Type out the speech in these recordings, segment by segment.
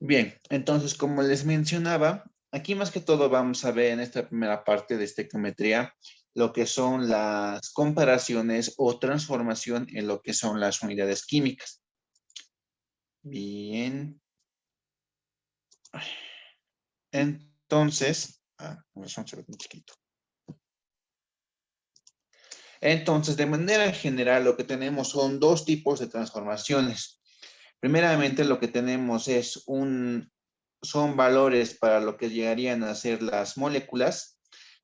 Bien, entonces, como les mencionaba, aquí más que todo vamos a ver en esta primera parte de estequiometría lo que son las comparaciones o transformación en lo que son las unidades químicas. Bien, entonces, se ve muy chiquito. Entonces, de manera general, lo que tenemos son dos tipos de transformaciones. Primeramente, lo que tenemos son valores para lo que llegarían a ser las moléculas,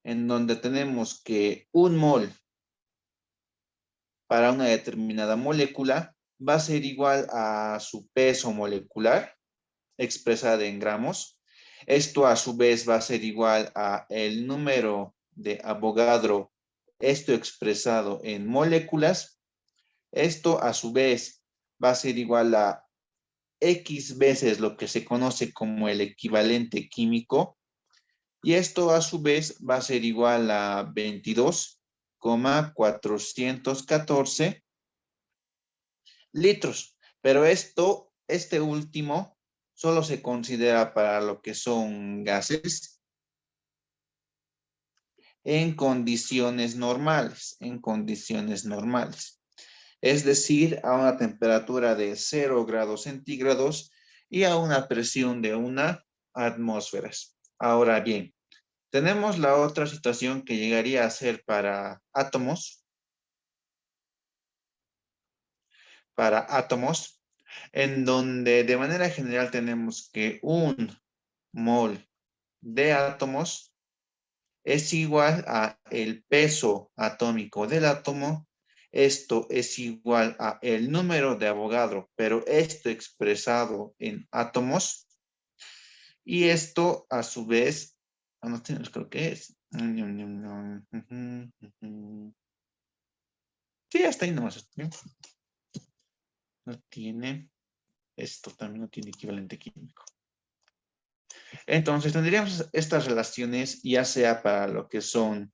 en donde tenemos que un mol para una determinada molécula va a ser igual a su peso molecular, expresada en gramos. Esto a su vez va a ser igual a el número de Avogadro, esto expresado en moléculas. Esto a su vez va a ser igual a X veces lo que se conoce como el equivalente químico, y esto a su vez va a ser igual a 22,414 litros. Pero este último, solo se considera para lo que son gases en condiciones normales, Es decir, a una temperatura de 0 grados centígrados y a una presión de 1 atmósfera. Ahora bien, tenemos la otra situación que llegaría a ser para átomos, en donde de manera general tenemos que un mol de átomos es igual a el peso atómico del átomo. Esto es igual a el número de Avogadro, pero esto expresado en átomos. Y esto a su vez, no tenemos, creo que es. Sí, hasta ahí nomás. No tiene, esto también no tiene equivalente químico. Entonces tendríamos estas relaciones ya sea para lo que son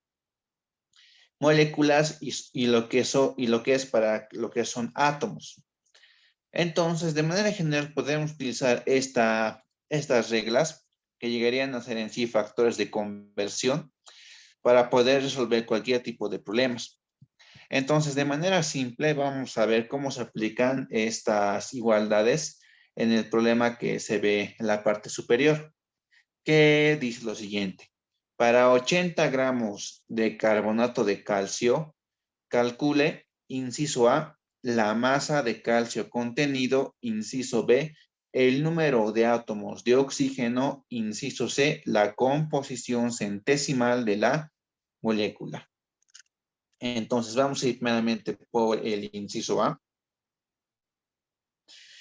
moléculas y lo que es para lo que son átomos. Entonces, de manera general podemos utilizar estas reglas que llegarían a ser en sí factores de conversión para poder resolver cualquier tipo de problemas. Entonces, de manera simple, vamos a ver cómo se aplican estas igualdades en el problema que se ve en la parte superior, que dice lo siguiente. Para 80 gramos de carbonato de calcio, calcule, inciso A, la masa de calcio contenido, inciso B, el número de átomos de oxígeno, inciso C, la composición centesimal de la molécula. Entonces vamos a ir primeramente por el inciso A.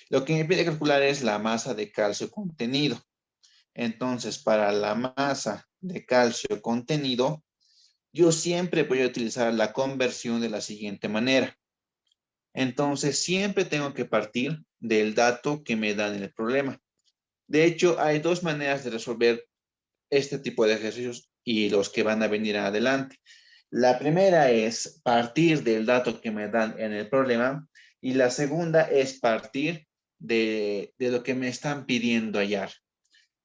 Lo que me pide calcular es la masa de calcio contenido. Entonces, para la masa de calcio contenido, yo siempre voy a utilizar la conversión de la siguiente manera. Entonces, siempre tengo que partir del dato que me dan en el problema. De hecho, hay dos maneras de resolver este tipo de ejercicios y los que van a venir adelante. La primera es partir del dato que me dan en el problema y la segunda es partir de lo que me están pidiendo hallar.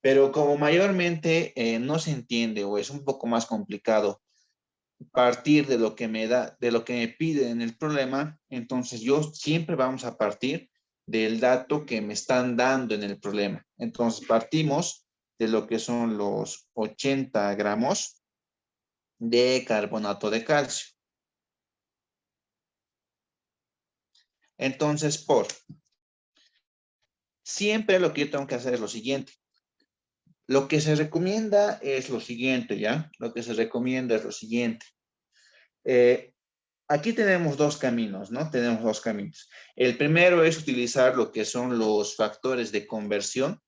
Pero como mayormente no se entiende o es un poco más complicado partir de lo que de lo que me piden en el problema, entonces yo siempre vamos a partir del dato que me están dando en el problema. Entonces partimos de lo que son los 80 gramos de carbonato de calcio. Entonces, siempre lo que yo tengo que hacer es lo siguiente. Lo que se recomienda es lo siguiente, ¿ya? Lo que se recomienda es lo siguiente. Aquí tenemos dos caminos, ¿no? Tenemos dos caminos. El primero es utilizar lo que son los factores de conversión,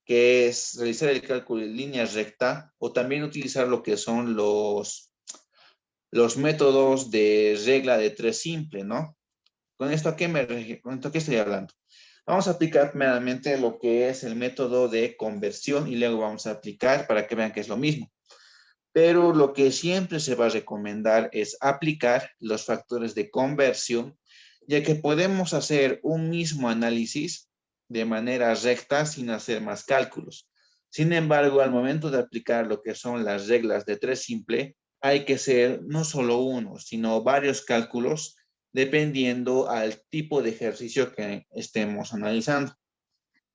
que es realizar el cálculo en línea recta, o también utilizar lo que son los métodos de regla de tres simple, ¿no? ¿Con esto con esto qué estoy hablando? Vamos a aplicar primeramente lo que es el método de conversión y luego vamos a aplicar para que vean que es lo mismo. Pero lo que siempre se va a recomendar es aplicar los factores de conversión, ya que podemos hacer un mismo análisis de manera recta sin hacer más cálculos. Sin embargo, al momento de aplicar lo que son las reglas de 3 simple, hay que hacer no solo uno, sino varios cálculos dependiendo al tipo de ejercicio que estemos analizando.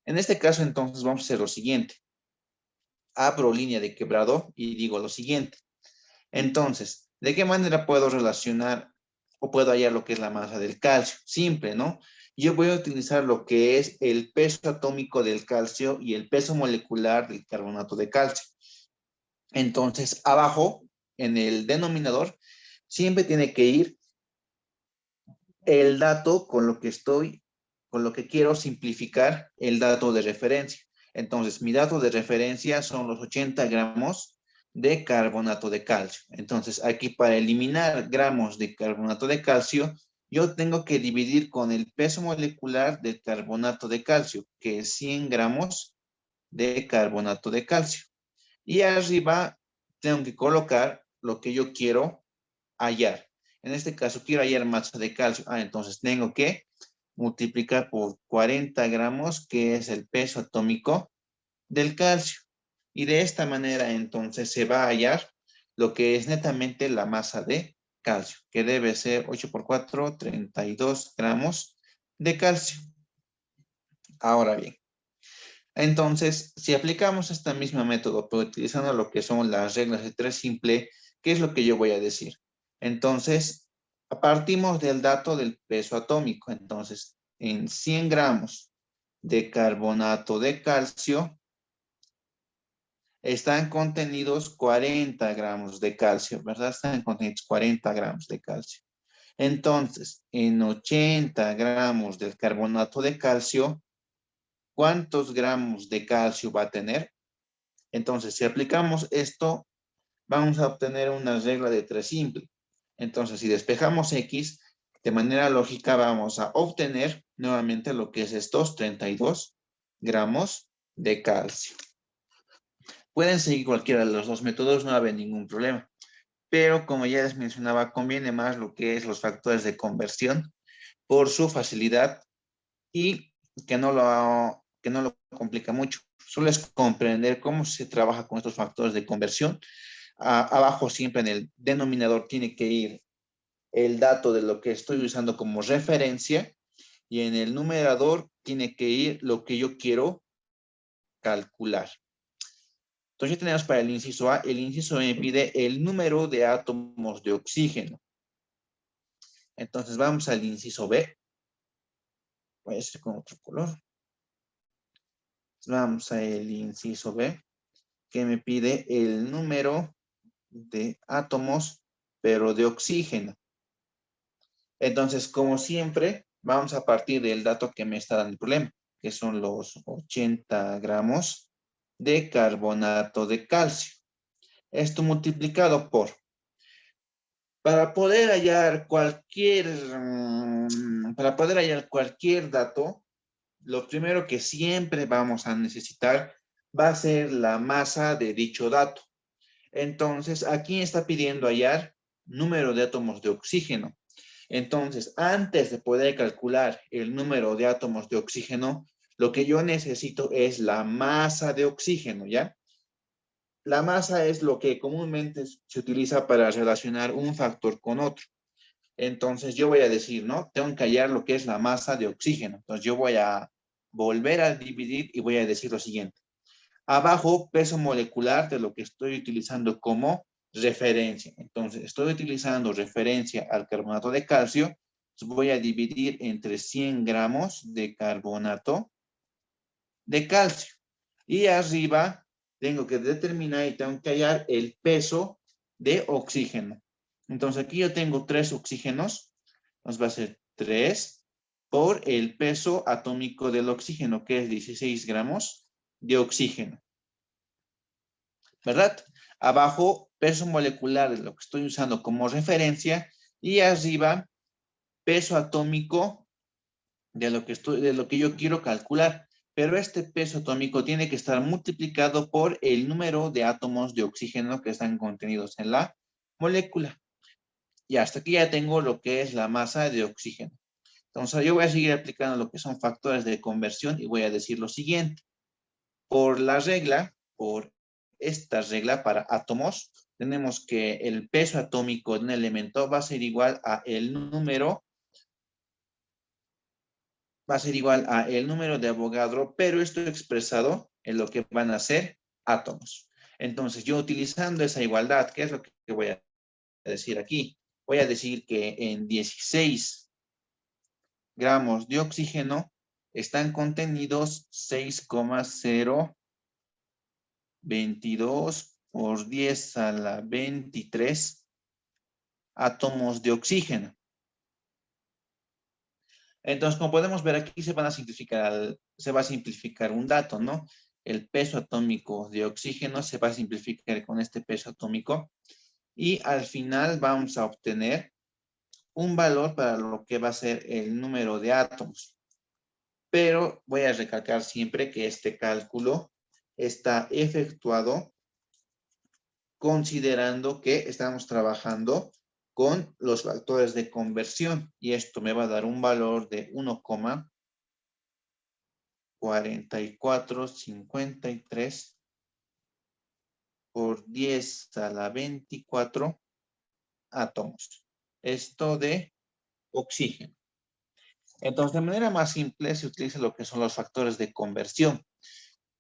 En este caso, entonces, vamos a hacer lo siguiente. Abro línea de quebrado y digo lo siguiente. Entonces, ¿de qué manera puedo relacionar o puedo hallar lo que es la masa del calcio? Simple, ¿no? Yo voy a utilizar lo que es el peso atómico del calcio y el peso molecular del carbonato de calcio. Entonces, abajo, en el denominador, siempre tiene que ir el dato con lo que quiero simplificar el dato de referencia. Entonces, mi dato de referencia son los 80 gramos de carbonato de calcio. Entonces, aquí para eliminar gramos de carbonato de calcio, yo tengo que dividir con el peso molecular del carbonato de calcio, que es 100 gramos de carbonato de calcio. Y arriba tengo que colocar lo que yo quiero hallar. En este caso, quiero hallar masa de calcio. Entonces tengo que multiplicar por 40 gramos, que es el peso atómico del calcio. Y de esta manera, entonces, se va a hallar lo que es netamente la masa de calcio, que debe ser 8 por 4, 32 gramos de calcio. Ahora bien, entonces, si aplicamos este mismo método, pero utilizando lo que son las reglas de 3 simple, ¿qué es lo que yo voy a decir? Entonces, partimos del dato del peso atómico. Entonces, en 100 gramos de carbonato de calcio, están contenidos 40 gramos de calcio, ¿verdad? Están contenidos 40 gramos de calcio. Entonces, en 80 gramos del carbonato de calcio, ¿cuántos gramos de calcio va a tener? Entonces, si aplicamos esto, vamos a obtener una regla de 3 simple. Entonces, si despejamos X, de manera lógica vamos a obtener nuevamente lo que es estos 32 gramos de calcio. Pueden seguir cualquiera de los dos métodos, no va a haber ningún problema. Pero como ya les mencionaba, conviene más lo que es los factores de conversión por su facilidad y que no lo complica mucho. Solo es comprender cómo se trabaja con estos factores de conversión. Abajo siempre en el denominador tiene que ir el dato de lo que estoy usando como referencia y en el numerador tiene que ir lo que yo quiero calcular. Entonces ya tenemos para el inciso A, el inciso B me pide el número de átomos de oxígeno. Entonces vamos al inciso B. Voy a hacer con otro color. Vamos al inciso B, que me pide el número de átomos, pero de oxígeno. Entonces, como siempre, vamos a partir del dato que me está dando el problema, que son los 80 gramos de carbonato de calcio. Esto multiplicado por, para poder hallar cualquier dato, lo primero que siempre vamos a necesitar va a ser la masa de dicho dato. Entonces, aquí está pidiendo hallar número de átomos de oxígeno. Entonces, antes de poder calcular el número de átomos de oxígeno, lo que yo necesito es la masa de oxígeno, ¿ya? La masa es lo que comúnmente se utiliza para relacionar un factor con otro. Entonces, yo voy a decir, ¿no? Tengo que hallar lo que es la masa de oxígeno. Entonces, yo voy a volver a dividir y voy a decir lo siguiente. Abajo, peso molecular de lo que estoy utilizando como referencia. Entonces, estoy utilizando referencia al carbonato de calcio. Voy a dividir entre 100 gramos de carbonato de calcio. Y arriba tengo que determinar y tengo que hallar el peso de oxígeno. Entonces, aquí yo tengo 3 oxígenos. Nos va a ser 3 por el peso atómico del oxígeno, que es 16 gramos de oxígeno. ¿Verdad? Abajo, peso molecular de lo que estoy usando como referencia y arriba, peso atómico de lo que yo quiero calcular. Pero este peso atómico tiene que estar multiplicado por el número de átomos de oxígeno que están contenidos en la molécula. Y hasta aquí ya tengo lo que es la masa de oxígeno. Entonces, yo voy a seguir aplicando lo que son factores de conversión y voy a decir lo siguiente. Por esta regla para átomos, tenemos que el peso atómico de un elemento va a ser igual a el número, de Avogadro, pero esto expresado en lo que van a ser átomos. Entonces, yo utilizando esa igualdad, ¿qué es lo que voy a decir aquí? Voy a decir que en 16 gramos de oxígeno están contenidos 6,022 por 10 a la 23 átomos de oxígeno. Entonces, como podemos ver aquí, se va a simplificar un dato, ¿no? El peso atómico de oxígeno se va a simplificar con este peso atómico y al final vamos a obtener un valor para lo que va a ser el número de átomos. Pero voy a recalcar siempre que este cálculo está efectuado considerando que estamos trabajando con los factores de conversión y esto me va a dar un valor de 1,4453 por 10 a la 24 átomos. Esto de oxígeno. Entonces, de manera más simple se utiliza lo que son los factores de conversión.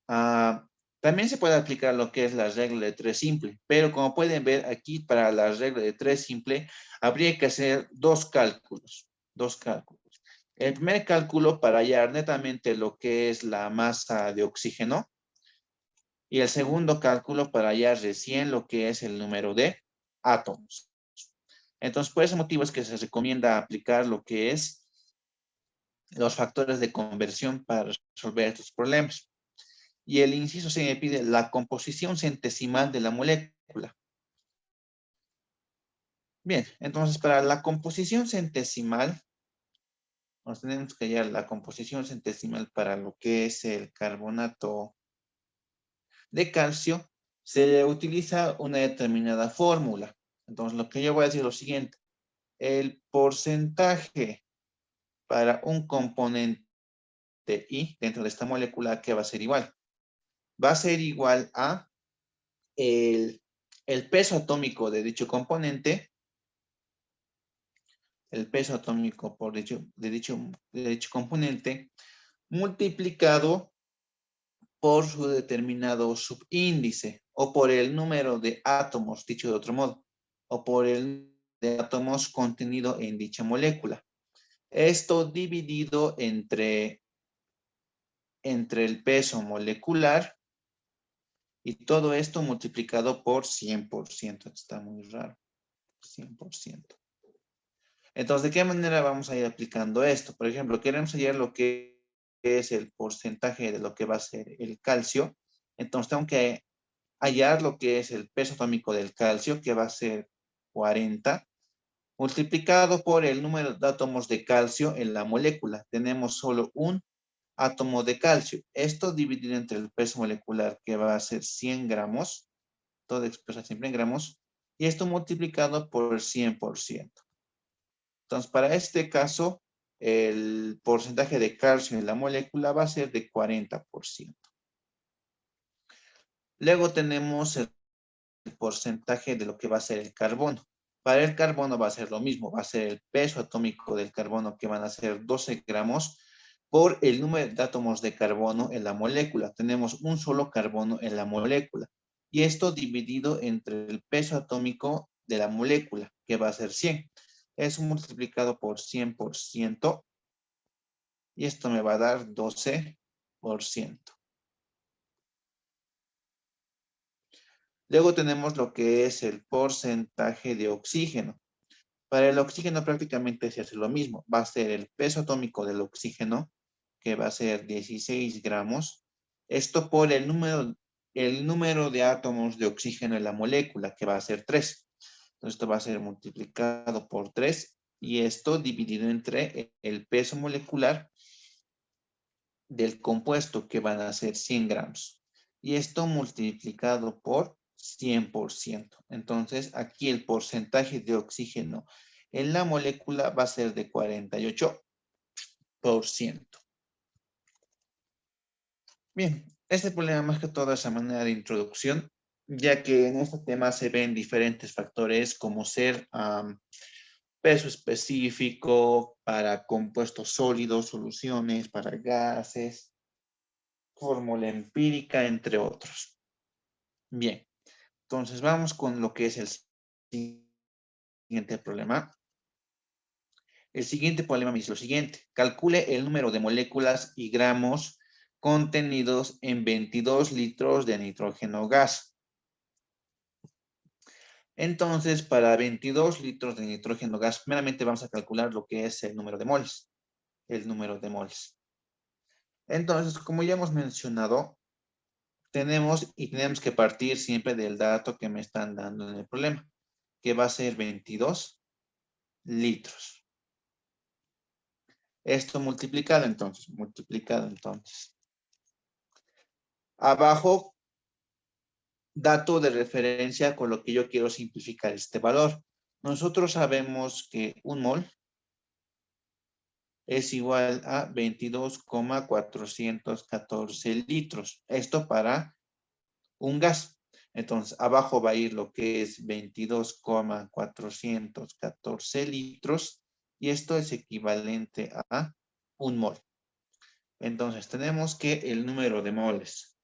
También se puede aplicar lo que es la regla de 3 simple, pero como pueden ver aquí para la regla de 3 simple habría que hacer dos cálculos. El primer cálculo para hallar netamente lo que es la masa de oxígeno y el segundo cálculo para hallar recién lo que es el número de átomos. Entonces, por ese motivo es que se recomienda aplicar lo que es los factores de conversión para resolver estos problemas. Y el inciso se me pide la composición centesimal de la molécula. Bien, entonces para la composición centesimal, nos tenemos que hallar la composición centesimal para lo que es el carbonato de calcio, se utiliza una determinada fórmula. Entonces lo que yo voy a decir es lo siguiente, el porcentaje para un componente I dentro de esta molécula, ¿qué va a ser igual? Va a ser igual a el peso atómico de dicho componente, el peso atómico de dicho componente, multiplicado por su determinado subíndice, o por el número de átomos, dicho de otro modo, o por el número de átomos contenido en dicha molécula. Esto dividido entre el peso molecular y todo esto multiplicado por 100%. Está muy raro. 100%. Entonces, ¿de qué manera vamos a ir aplicando esto? Por ejemplo, queremos hallar lo que es el porcentaje de lo que va a ser el calcio. Entonces, tengo que hallar lo que es el peso atómico del calcio, que va a ser 40, multiplicado por el número de átomos de calcio en la molécula. Tenemos solo un átomo de calcio. Esto dividido entre el peso molecular, que va a ser 100 gramos, todo expresa siempre en gramos, y esto multiplicado por el 100%. Entonces, para este caso, el porcentaje de calcio en la molécula va a ser de 40%. Luego tenemos el porcentaje de lo que va a ser el carbono. Para el carbono va a ser lo mismo, va a ser el peso atómico del carbono, que van a ser 12 gramos, por el número de átomos de carbono en la molécula. Tenemos un solo carbono en la molécula. Y esto dividido entre el peso atómico de la molécula, que va a ser 100. Eso multiplicado por 100%. Y esto me va a dar 12%. Luego tenemos lo que es el porcentaje de oxígeno. Para el oxígeno prácticamente se hace lo mismo. Va a ser el peso atómico del oxígeno, que va a ser 16 gramos. Esto por el número de átomos de oxígeno en la molécula, que va a ser 3. Entonces esto va a ser multiplicado por 3 y esto dividido entre el peso molecular del compuesto, que van a ser 100 gramos. Y esto multiplicado por 100%. Entonces, aquí el porcentaje de oxígeno en la molécula va a ser de 48. Bien, este problema más que todo es a manera de introducción, ya que en este tema se ven diferentes factores como ser peso específico para compuestos sólidos, soluciones para gases, fórmula empírica, entre otros. Bien, entonces vamos con lo que es el siguiente problema. El siguiente problema me dice lo siguiente. Calcule el número de moléculas y gramos contenidos en 22 litros de nitrógeno gas. Entonces, para 22 litros de nitrógeno gas, primeramente vamos a calcular lo que es el número de moles. El número de moles. Entonces, como ya hemos mencionado, tenemos que partir siempre del dato que me están dando en el problema, que va a ser 22 litros. Esto multiplicado entonces. Abajo, dato de referencia con lo que yo quiero simplificar este valor. Nosotros sabemos que un mol es igual a 22,414 litros. Esto para un gas. Entonces, abajo va a ir lo que es 22,414 litros y esto es equivalente a un mol. Entonces, tenemos que el número de moles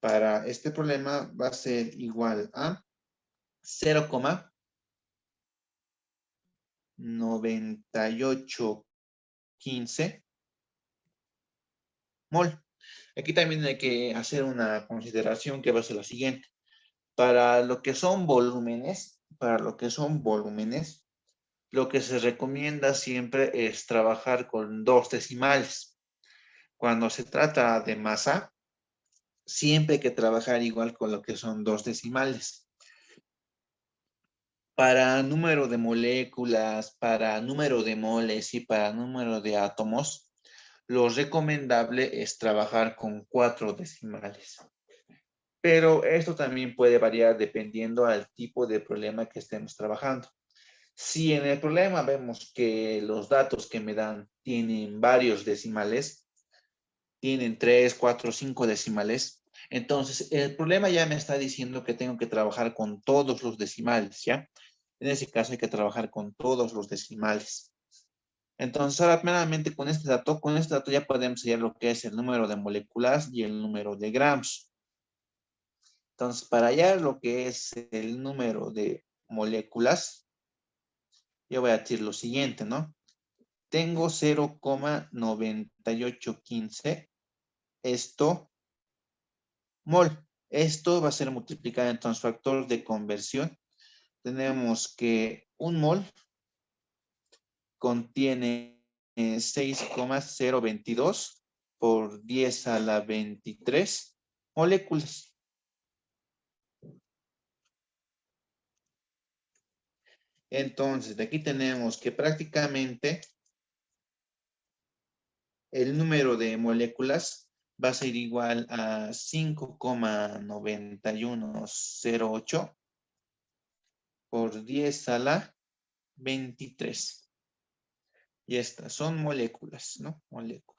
para este problema va a ser igual a 0,9815 mol. Aquí también hay que hacer una consideración que va a ser la siguiente. Para lo que son volúmenes, lo que se recomienda siempre es trabajar con 2 decimales. Cuando se trata de masa, siempre hay que trabajar igual con lo que son 2 decimales. Para número de moléculas, para número de moles y para número de átomos, lo recomendable es trabajar con 4 decimales. Pero esto también puede variar dependiendo al tipo de problema que estemos trabajando. Si en el problema vemos que los datos que me dan tienen varios decimales, tienen 3, 4, 5 decimales, entonces el problema ya me está diciendo que tengo que trabajar con todos los decimales, ¿ya? En ese caso hay que trabajar con todos los decimales. Entonces ahora primeramente con este dato ya podemos hallar lo que es el número de moléculas y el número de gramos. Entonces para hallar lo que es el número de moléculas, yo voy a decir lo siguiente, ¿no? Tengo 0,9815, esto mol. Esto va a ser multiplicado entonces factor de conversión. Tenemos que un mol contiene 6,022 por 10 a la 23 moléculas. Entonces, de aquí tenemos que prácticamente el número de moléculas va a ser igual a 5,9108 por 10 a la 23. Y estas son moléculas, ¿no? Moléculas.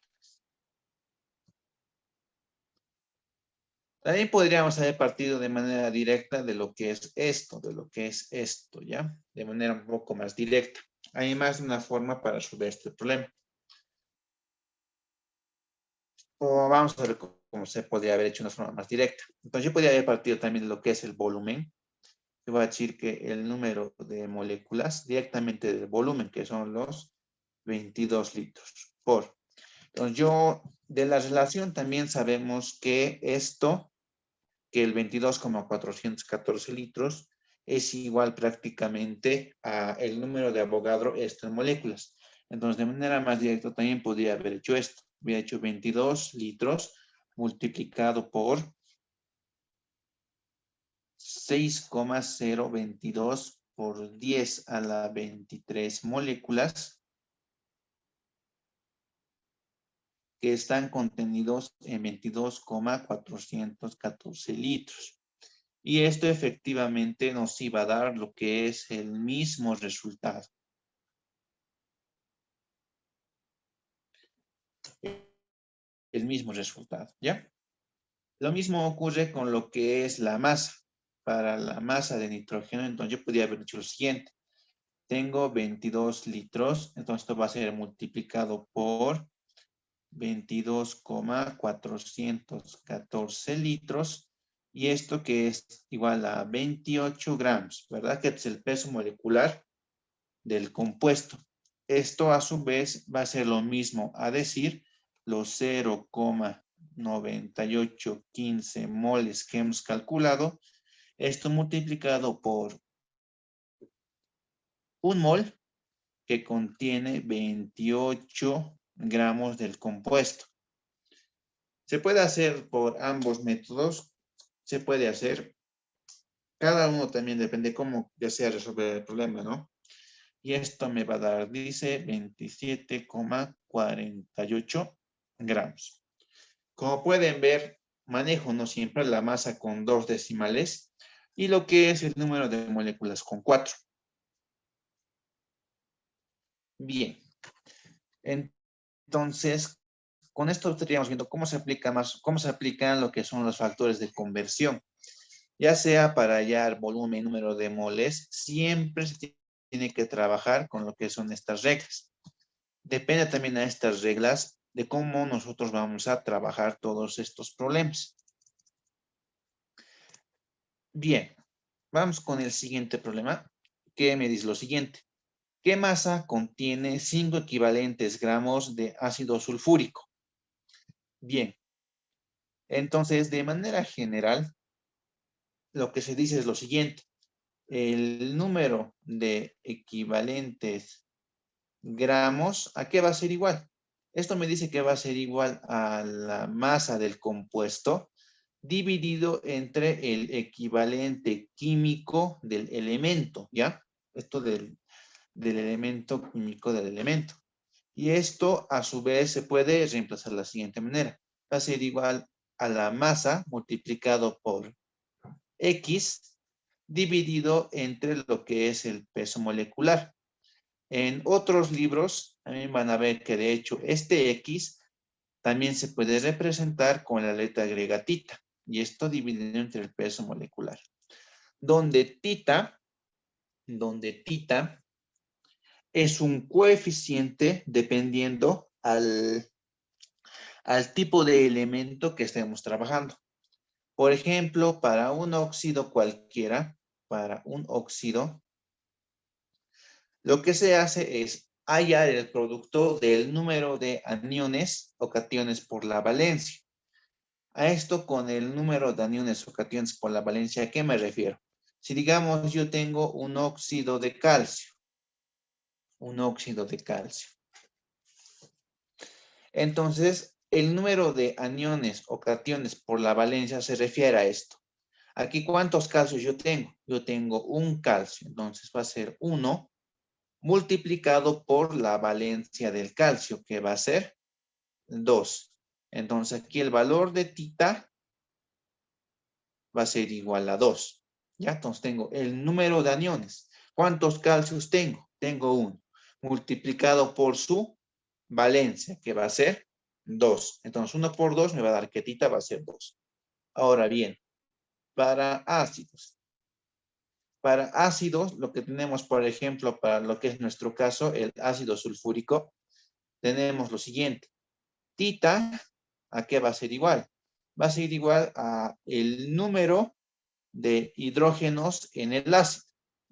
También podríamos haber partido de manera directa de lo que es esto, ¿ya? De manera un poco más directa. Hay más de una forma para resolver este problema. O vamos a ver cómo se podría haber hecho una forma más directa. Entonces yo podría haber partido también de lo que es el volumen. Yo voy a decir que el número de moléculas directamente del volumen, que son los 22 litros por. Entonces yo, de la relación también sabemos que que el 22,414 litros es igual prácticamente a el número de Avogadro en moléculas. Entonces, de manera más directa también podría haber hecho esto. Hubiera hecho 22 litros multiplicado por 6,022 por 10 a la 23 moléculas que están contenidos en 22,414 litros. Y esto efectivamente nos iba a dar lo que es el mismo resultado. el mismo resultado, ¿ya? Lo mismo ocurre con lo que es la masa. Para la masa de nitrógeno, entonces yo podría haber dicho lo siguiente. Tengo 22 litros, entonces esto va a ser multiplicado por 22,414 litros. Y esto que es igual a 28 gramos, ¿verdad? Que es el peso molecular del compuesto. Esto a su vez va a ser lo mismo a decir los 0,9815 moles que hemos calculado. Esto multiplicado por un mol que contiene 28 gramos del compuesto. Se puede hacer por ambos métodos. Se puede hacer. Cada uno también depende cómo desea resolver el problema, ¿no? Y esto me va a dar, dice, 27,48 gramos. Como pueden ver, manejo no siempre la masa con 2 decimales y lo que es el número de moléculas con 4. Bien. Entonces, con esto estaríamos viendo cómo se aplican lo que son los factores de conversión. Ya sea para hallar volumen, número de moles, siempre se tiene que trabajar con lo que son estas reglas. Depende también de estas reglas de cómo nosotros vamos a trabajar todos estos problemas. Bien, vamos con el siguiente problema, que me dice lo siguiente. ¿Qué masa contiene 5 equivalentes gramos de ácido sulfúrico? Bien, entonces de manera general, lo que se dice es lo siguiente. El número de equivalentes gramos, ¿a qué va a ser igual? Esto me dice que va a ser igual a la masa del compuesto dividido entre el equivalente químico del elemento, ¿ya? Esto del elemento químico del elemento. Y esto, a su vez, se puede reemplazar de la siguiente manera. Va a ser igual a la masa multiplicado por X dividido entre lo que es el peso molecular. En otros libros también van a ver que de hecho este X también se puede representar con la letra griega tita y esto dividido entre el peso molecular. Donde tita es un coeficiente dependiendo al tipo de elemento que estemos trabajando. Por ejemplo, para un óxido cualquiera, para un óxido, lo que se hace es hallar el producto del número de aniones o cationes por la valencia. A esto con el número de aniones o cationes por la valencia, ¿a qué me refiero? Si digamos yo tengo un óxido de calcio, entonces el número de aniones o cationes por la valencia se refiere a esto. Aquí, ¿cuántos calcios yo tengo? Yo tengo un calcio, entonces va a ser 1 multiplicado por la valencia del calcio, que va a ser 2. Entonces aquí el valor de tita va a ser igual a 2. ¿Ya? Entonces tengo el número de aniones. ¿Cuántos calcios tengo? Tengo 1. Multiplicado por su valencia, que va a ser 2. Entonces 1 por 2 me va a dar que tita va a ser 2. Ahora bien, para ácidos. Para ácidos, lo que tenemos, por ejemplo, para lo que es nuestro caso, el ácido sulfúrico, tenemos lo siguiente. Tita, ¿a qué va a ser igual? Va a ser igual a el número de hidrógenos en el ácido.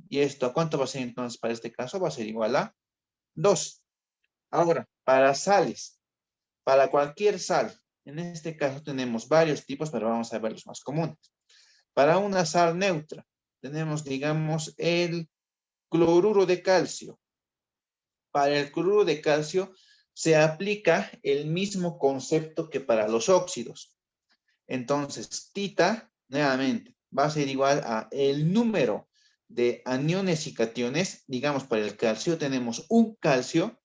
¿Y esto a cuánto va a ser entonces para este caso? Va a ser igual a 2. Ahora, para sales, para cualquier sal, en este caso tenemos varios tipos, pero vamos a ver los más comunes. Para una sal neutra, tenemos, digamos, el cloruro de calcio. Para el cloruro de calcio se aplica el mismo concepto que para los óxidos. Entonces, tita, nuevamente, va a ser igual a el número de aniones y cationes. Digamos, para el calcio tenemos un calcio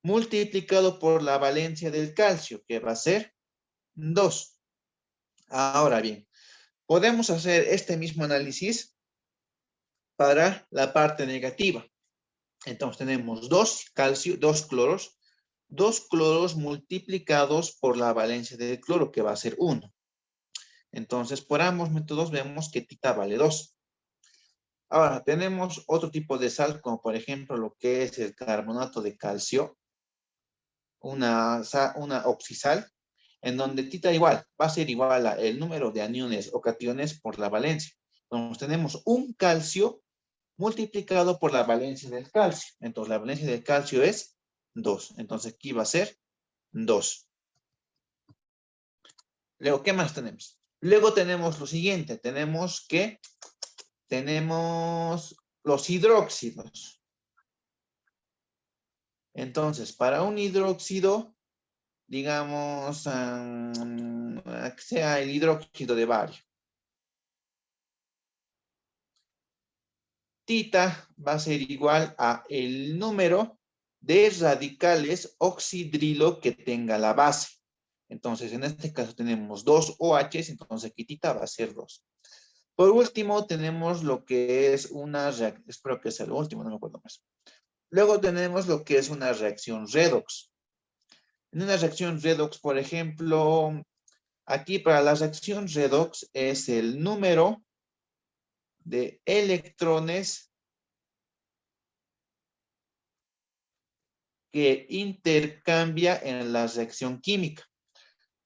multiplicado por la valencia del calcio, que va a ser 2. Ahora bien, podemos hacer este mismo análisis para la parte negativa. Entonces tenemos 2 calcio, 2 cloros 2 cloros multiplicados por la valencia del cloro, que va a ser 1. Entonces, por ambos métodos vemos que tita vale 2. Ahora, tenemos otro tipo de sal, como por ejemplo lo que es el carbonato de calcio, una oxisal, en donde tita igual, va a ser igual a el número de aniones o cationes por la valencia. Entonces, tenemos un calcio multiplicado por la valencia del calcio. Entonces, la valencia del calcio es 2. Entonces, aquí va a ser 2. Luego, ¿qué más tenemos? Luego tenemos lo siguiente. Tenemos los hidróxidos. Entonces, para un hidróxido, digamos, que sea el hidróxido de bario. Tita va a ser igual a el número de radicales oxidrilo que tenga la base. Entonces, en este caso tenemos 2 OHs, entonces aquí tita va a ser 2. Por último, tenemos lo que es una reacción, espero que sea lo último, no me acuerdo más. Luego tenemos lo que es una reacción redox. En una reacción redox, por ejemplo, aquí para la reacción redox es el número de electrones que intercambia en la reacción química.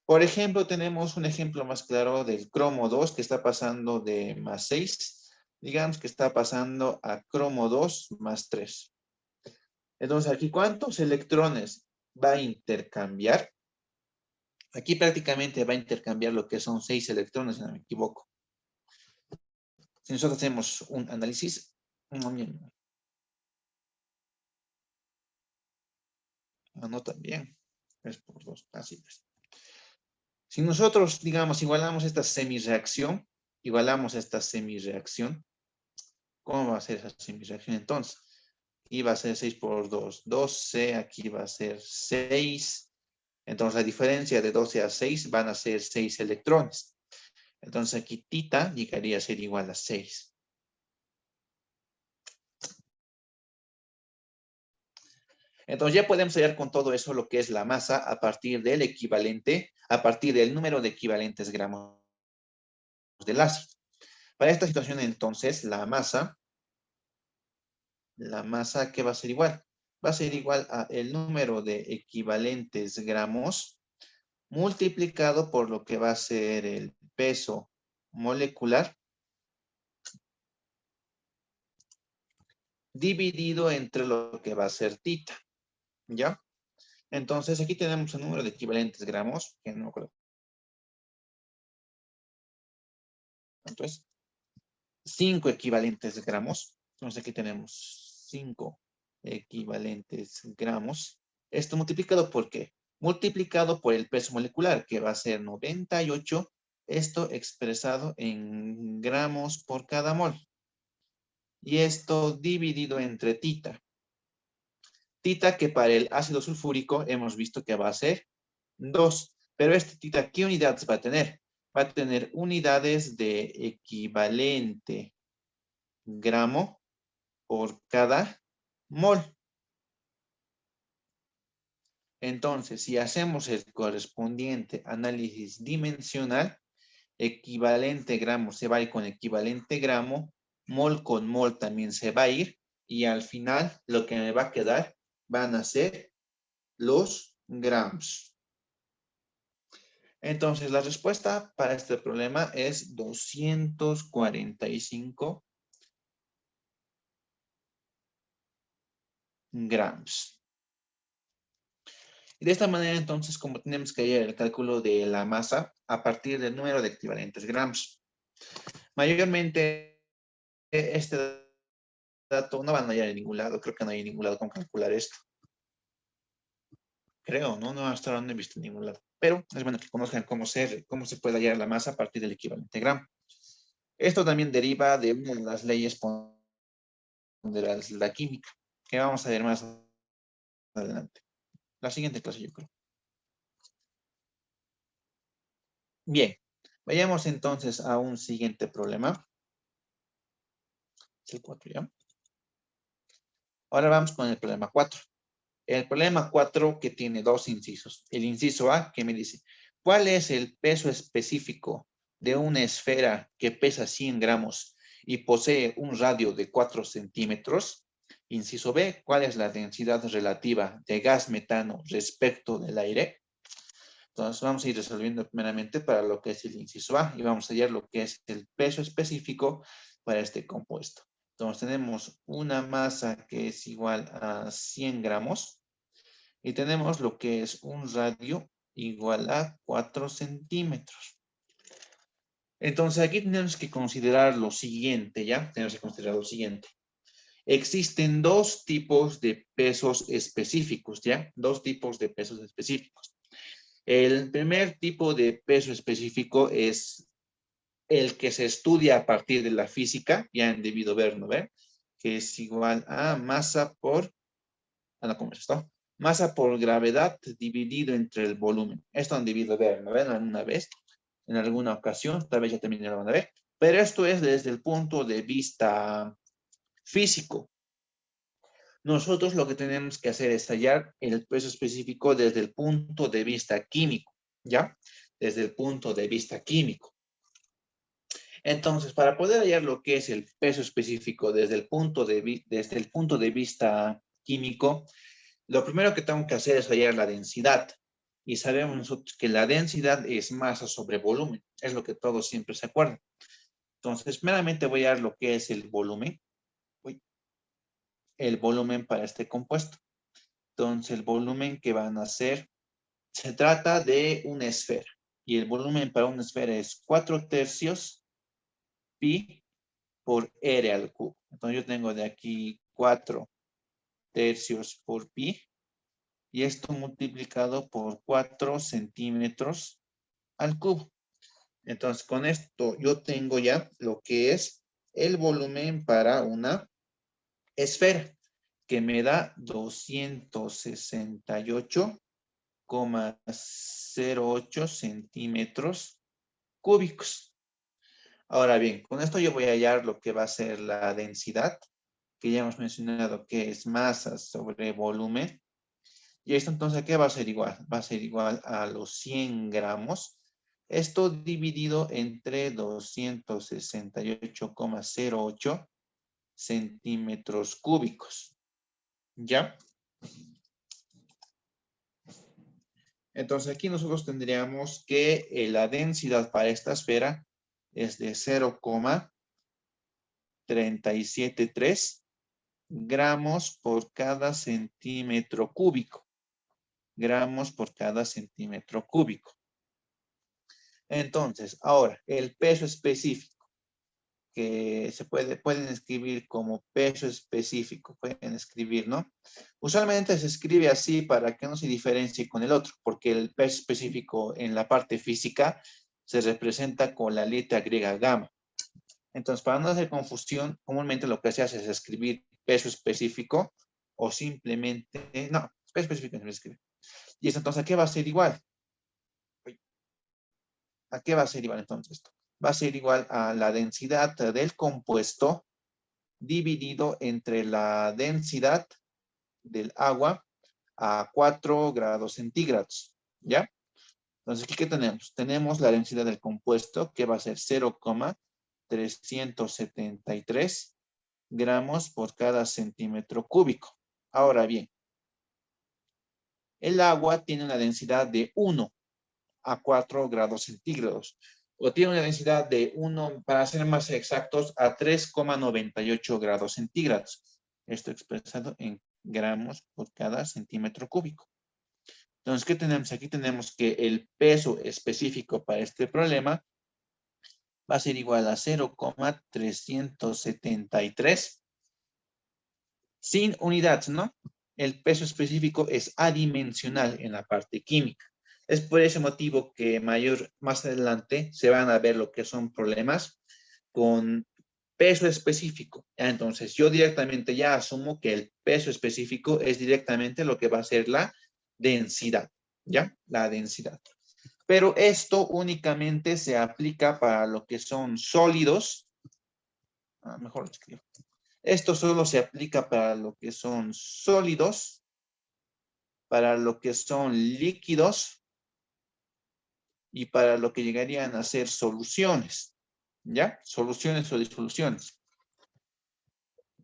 Por ejemplo, tenemos un ejemplo más claro del cromo 2 que está pasando de más 6. Digamos que está pasando a cromo 2 más 3. Entonces, aquí, ¿cuántos electrones va a intercambiar? Aquí prácticamente va a intercambiar lo que son 6 electrones, si no me equivoco. Si nosotros hacemos un análisis, no también, 3 por 2, así es. Si nosotros, digamos, igualamos esta semireacción, ¿cómo va a ser esa semireacción entonces? Aquí va a ser 6 por 2, 12, aquí va a ser 6. Entonces, la diferencia de 12 a 6 van a ser 6 electrones. Entonces, aquí tita llegaría a ser igual a 6. Entonces, ya podemos hallar con todo eso lo que es la masa a partir del equivalente, a partir del número de equivalentes gramos del ácido. Para esta situación, entonces, la masa, ¿qué va a ser igual? Va a ser igual a el número de equivalentes gramos multiplicado por lo que va a ser el peso molecular dividido entre lo que va a ser tita, ¿ya? Entonces, aquí tenemos el número de equivalentes gramos, que no me acuerdo cuánto es, 5 equivalentes gramos. Entonces, aquí tenemos 5 equivalentes gramos. Esto multiplicado por qué? Multiplicado por el peso molecular, que va a ser 98. Esto expresado en gramos por cada mol. Y esto dividido entre tita. Tita que para el ácido sulfúrico hemos visto que va a ser 2. Pero este tita, ¿qué unidades va a tener? Va a tener unidades de equivalente gramo por cada mol. Entonces, si hacemos el correspondiente análisis dimensional, equivalente gramo se va a ir con equivalente gramo, mol con mol también se va a ir, y al final lo que me va a quedar van a ser los gramos. Entonces, la respuesta para este problema es 245 gramos. Y de esta manera, entonces, como tenemos que hallar el cálculo de la masa a partir del número de equivalentes gramos. Mayormente, este dato no van a hallar en ningún lado. Creo que no hay en ningún lado cómo calcular esto. Creo, ¿no? No, hasta ahora no he visto en ningún lado. Pero es bueno que conozcan cómo se puede hallar la masa a partir del equivalente gramo. Esto también deriva de una de las leyes ponderadas de la química, que vamos a ver más adelante. La siguiente clase, yo creo. Bien, vayamos entonces a un siguiente problema. Es el 4, ¿ya? Ahora vamos con el problema 4. El problema 4 que tiene dos incisos. El inciso A que me dice, ¿cuál es el peso específico de una esfera que pesa 100 gramos y posee un radio de 4 centímetros? Inciso B, ¿cuál es la densidad relativa de gas metano respecto del aire? Entonces vamos a ir resolviendo primeramente para lo que es el inciso A y vamos a hallar lo que es el peso específico para este compuesto. Entonces tenemos una masa que es igual a 100 gramos y tenemos lo que es un radio igual a 4 centímetros. Entonces aquí tenemos que considerar lo siguiente, ¿ya? Tenemos que considerar lo siguiente. Existen dos tipos de pesos específicos, ¿ya? Dos tipos de pesos específicos. El primer tipo de peso específico es el que se estudia a partir de la física, ya han debido ver, ¿no ven? Que es igual a masa por, no, ¿cómo es esto? Masa por gravedad dividido entre el volumen. Esto han debido ver, ¿no ven? Alguna vez, en alguna ocasión, tal vez ya también lo van a ver. Pero esto es desde el punto de vista físico. Nosotros lo que tenemos que hacer es hallar el peso específico desde el punto de vista químico, ¿ya? Desde el punto de vista químico. Entonces, para poder hallar lo que es el peso específico desde el punto de vista químico, lo primero que tengo que hacer es hallar la densidad. Y sabemos nosotros que la densidad es masa sobre volumen. Es lo que todos siempre se acuerdan. Entonces, meramente voy a hallar lo que es el volumen. El volumen para este compuesto. Entonces, el volumen que van a ser, se trata de una esfera. Y el volumen para una esfera es 4/3 pi por r al cubo. Entonces, yo tengo de aquí 4/3 por pi. Y esto multiplicado por 4 centímetros al cubo. Entonces, con esto yo tengo ya lo que es el volumen para una esfera, que me da 268,08 centímetros cúbicos. Ahora bien, con esto yo voy a hallar lo que va a ser la densidad, que ya hemos mencionado que es masa sobre volumen. Y esto entonces, ¿qué va a ser igual? Va a ser igual a los 100 gramos. Esto dividido entre 268,08 centímetros cúbicos. ¿Ya? Entonces aquí nosotros tendríamos que la densidad para esta esfera es de 0,373 gramos por cada centímetro cúbico. Gramos por cada centímetro cúbico. Entonces, ahora, el peso específico, que pueden escribir como peso específico, pueden escribir, ¿no? Usualmente se escribe así para que no se diferencie con el otro, porque el peso específico en la parte física se representa con la letra griega gamma. Entonces, para no hacer confusión, comúnmente lo que se hace es escribir peso específico o simplemente, no, peso específico no se escribe. Y eso entonces, ¿a qué va a ser igual? ¿A qué va a ser igual entonces esto? Va a ser igual a la densidad del compuesto dividido entre la densidad del agua a 4 grados centígrados, ¿ya? Entonces, ¿aquí qué tenemos? Tenemos la densidad del compuesto que va a ser 0,373 gramos por cada centímetro cúbico. Ahora bien, el agua tiene una densidad de 1 a 4 grados centígrados. O tiene una densidad de 1, para ser más exactos, a 3,98 grados centígrados. Esto expresado en gramos por cada centímetro cúbico. Entonces, ¿qué tenemos? Aquí tenemos que el peso específico para este problema va a ser igual a 0,373 sin unidad, ¿no? El peso específico es adimensional en la parte química. Es por ese motivo que más adelante se van a ver lo que son problemas con peso específico. Entonces, yo directamente ya asumo que el peso específico es directamente lo que va a ser la densidad, ¿ya? La densidad. Pero esto únicamente se aplica para lo que son sólidos. Mejor lo escribo. Esto solo se aplica para lo que son sólidos para lo que son líquidos y para lo que llegarían a ser soluciones, ¿ya? Soluciones o disoluciones.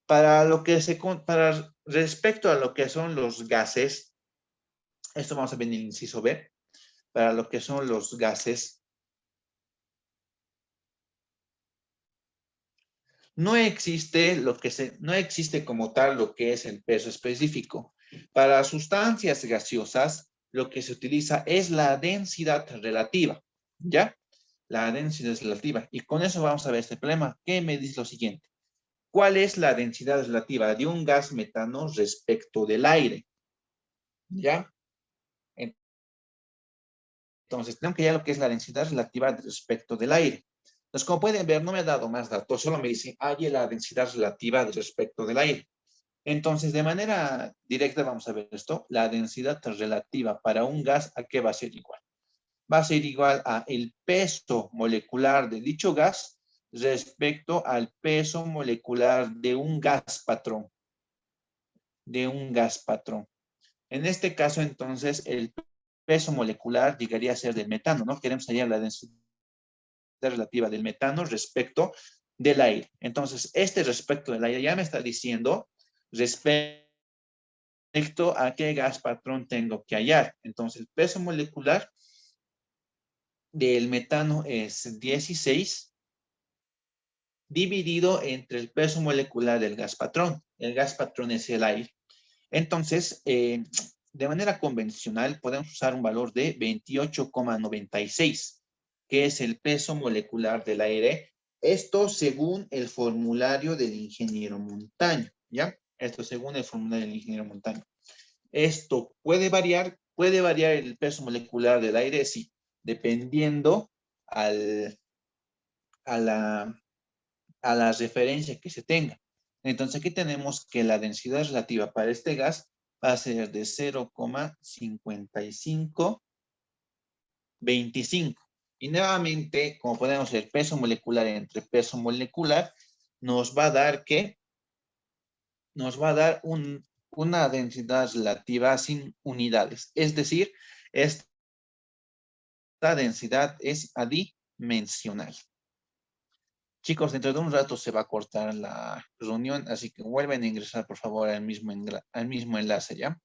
Para respecto a lo que son los gases, esto vamos a ver en el inciso B, para lo que son los gases, no existe como tal lo que es el peso específico. Para sustancias gaseosas, lo que se utiliza es la densidad relativa, ¿ya? La densidad relativa. Y con eso vamos a ver este problema, que me dice lo siguiente. ¿Cuál es la densidad relativa de un gas metano respecto del aire? ¿Ya? Entonces, tengo que hallar lo que es la densidad relativa respecto del aire. Entonces, como pueden ver, no me ha dado más datos, solo me dice, halle la densidad relativa respecto del aire. Entonces, de manera directa vamos a ver esto. La densidad relativa para un gas, ¿a qué va a ser igual? Va a ser igual a el peso molecular de dicho gas respecto al peso molecular de un gas patrón. De un gas patrón. En este caso, entonces, el peso molecular llegaría a ser del metano, ¿no? Queremos hallar la densidad relativa del metano respecto del aire. Entonces, este respecto del aire ya me está diciendo respecto a qué gas patrón tengo que hallar. Entonces, el peso molecular del metano es 16 dividido entre el peso molecular del gas patrón. El gas patrón es el aire. Entonces, de manera convencional, podemos usar un valor de 28,96, que es el peso molecular del aire. Esto según el formulario del ingeniero Montaño, ¿ya? Esto según el formulario del ingeniero Montaño. Esto puede variar el peso molecular del aire, sí, dependiendo a la referencia que se tenga. Entonces aquí tenemos que la densidad relativa para este gas va a ser de 0,5525. Y nuevamente, como podemos ver, peso molecular entre peso molecular, nos va a dar que nos va a dar una densidad relativa sin unidades. Es decir, esta densidad es adimensional. Chicos, dentro de un rato se va a cortar la reunión, así que vuelven a ingresar, por favor, al mismo enlace, ¿ya?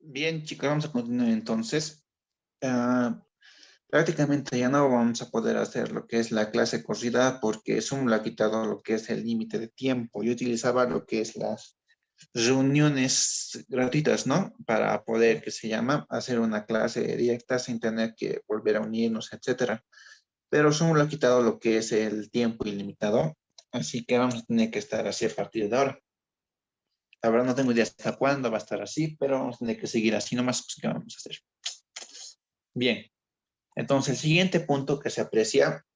Bien, chicos, vamos a continuar entonces. Ah, prácticamente ya no vamos a poder hacer lo que es la clase corrida porque Zoom le ha quitado lo que es el límite de tiempo. Yo utilizaba lo que es las reuniones gratuitas, ¿no? Para poder, que se llama, hacer una clase directa sin tener que volver a unirnos, etcétera. Pero Zoom le ha quitado lo que es el tiempo ilimitado, así que vamos a tener que estar así a partir de ahora. La verdad no tengo idea hasta cuándo va a estar así, pero vamos a tener que seguir así nomás, pues, ¿qué vamos a hacer? Bien, entonces el siguiente punto que se aprecia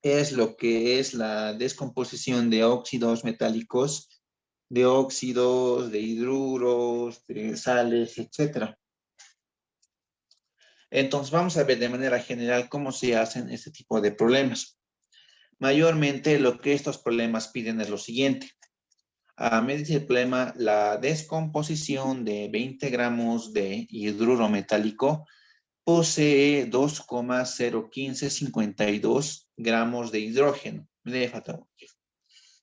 es lo que es la descomposición de óxidos metálicos, de óxidos, de hidruros, de sales, etcétera. Entonces vamos a ver de manera general cómo se hacen este tipo de problemas. Mayormente lo que estos problemas piden es lo siguiente. Me dice el problema, la descomposición de 20 gramos de hidruro metálico posee 2,01552 gramos de hidrógeno. Me falta.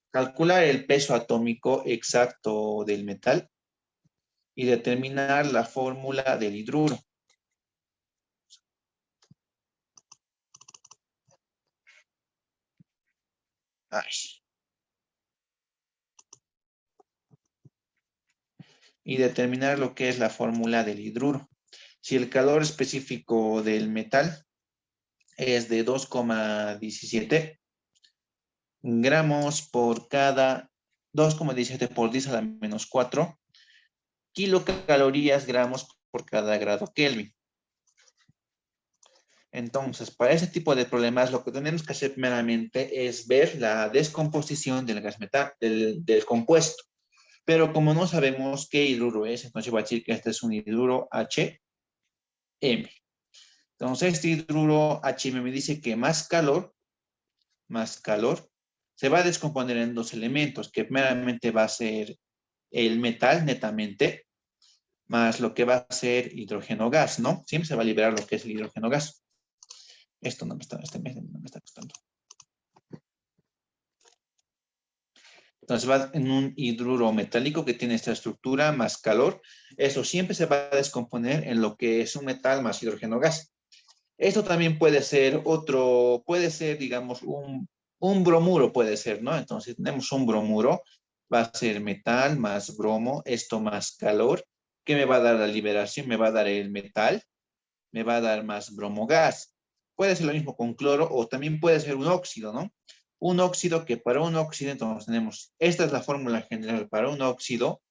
Calcular el peso atómico exacto del metal y determinar la fórmula del hidruro. Ay. Y determinar lo que es la fórmula del hidruro. Si el calor específico del metal es de 2,17 gramos por cada 2,17 por 10 a la menos 4 kilocalorías gramos por cada grado Kelvin. Entonces, para ese tipo de problemas, lo que tenemos que hacer primeramente es ver la descomposición del gas metal, del compuesto. Pero como no sabemos qué hidruro es, entonces voy a decir que este es un hidruro HM. Entonces, este hidruro HM me dice que más calor, se va a descomponer en dos elementos, que primeramente va a ser el metal netamente, más lo que va a ser hidrógeno gas, ¿no? Siempre se va a liberar lo que es el hidrógeno gas. Esto no me está, no me está gustando. Entonces va en un hidruro metálico que tiene esta estructura más calor. Eso siempre se va a descomponer en lo que es un metal más hidrógeno gas. Esto también puede ser puede ser, digamos, un bromuro, puede ser, ¿no? Entonces tenemos un bromuro, va a ser metal más bromo, esto más calor. ¿Qué me va a dar la liberación? Me va a dar el metal, me va a dar más bromogas. Puede ser lo mismo con cloro o también puede ser un óxido, ¿no? Un óxido que para un óxido, entonces tenemos, esta es la fórmula general para un óxido,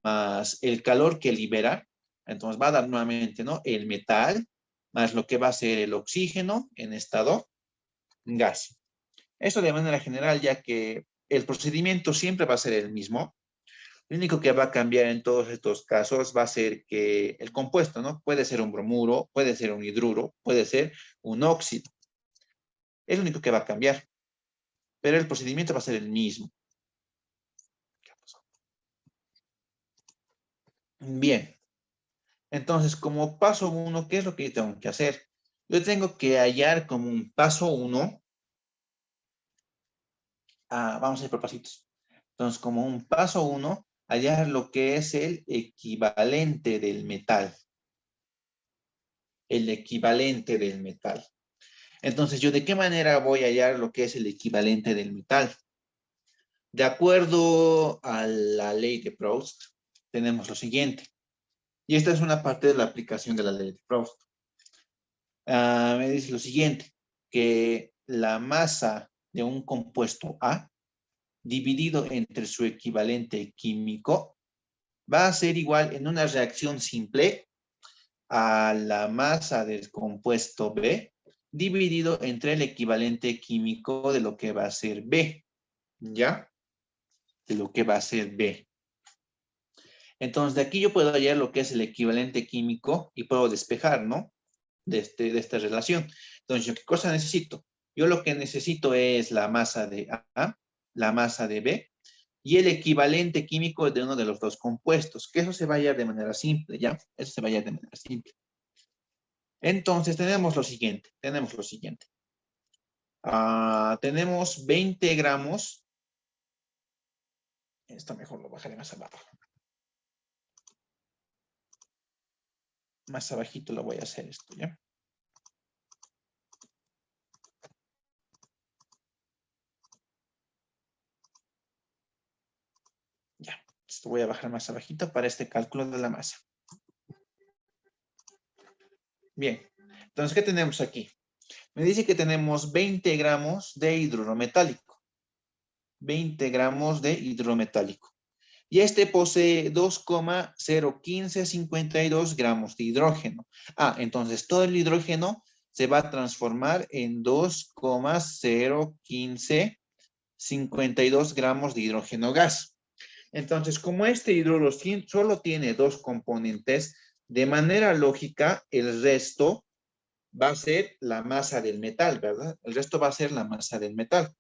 más el calor que libera, entonces va a dar nuevamente, ¿no? El metal, más lo que va a ser el oxígeno en estado gas. Esto de manera general, ya que el procedimiento siempre va a ser el mismo. Lo único que va a cambiar en todos estos casos va a ser que el compuesto, ¿no? Puede ser un bromuro, puede ser un hidruro, puede ser un óxido. Es lo único que va a cambiar, pero el procedimiento va a ser el mismo. Bien, entonces como paso uno, ¿qué es lo que yo tengo que hacer? Yo tengo que hallar como un paso uno, vamos a ir por pasitos. Entonces, como un paso uno, hallar lo que es el equivalente del metal. El equivalente del metal. Entonces, ¿yo de qué manera voy a hallar lo que es el equivalente del metal? De acuerdo a la ley de Proust, tenemos lo siguiente. Y esta es una parte de la aplicación de la ley de Proust. Me dice lo siguiente, que la masa de un compuesto A dividido entre su equivalente químico va a ser igual en una reacción simple a la masa del compuesto B dividido entre el equivalente químico de lo que va a ser B, ¿ya? De lo que va a ser B. Entonces, de aquí yo puedo hallar lo que es el equivalente químico y puedo despejar, ¿no? De esta relación. Entonces, ¿yo qué cosa necesito? Yo lo que necesito es la masa de A, la masa de B y el equivalente químico de uno de los dos compuestos, que eso se va a hallar de manera simple, ¿ya? Eso se va a hallar de manera simple. Entonces, tenemos lo siguiente. Tenemos 20 gramos, esto mejor lo bajaré más abajo. Más abajito lo voy a hacer esto, ¿ya? Ya, esto voy a bajar más abajito para este cálculo de la masa. Bien, entonces, ¿qué tenemos aquí? Me dice que tenemos 20 gramos de hidruro metálico. 20 gramos de hidruro metálico. Y este posee 2,01552 gramos de hidrógeno. Entonces todo el hidrógeno se va a transformar en 2,01552 gramos de hidrógeno gas. Entonces, como este hidruro solo tiene dos componentes, de manera lógica, el resto va a ser la masa del metal, ¿verdad? El resto va a ser la masa del metal.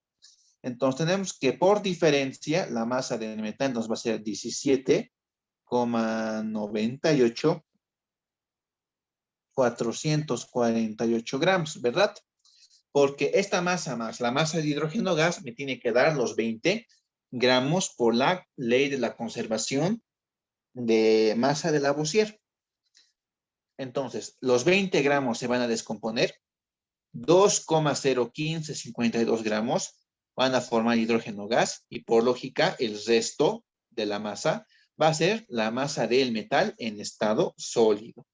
Entonces tenemos que por diferencia la masa del metal nos va a ser 17,98 448 gramos, ¿verdad? Porque esta masa más la masa de hidrógeno gas me tiene que dar los 20 gramos por la ley de la conservación de masa de Lavoisier. Entonces, los 20 gramos se van a descomponer, 2,01552 gramos van a formar hidrógeno gas y por lógica el resto de la masa va a ser la masa del metal en estado sólido.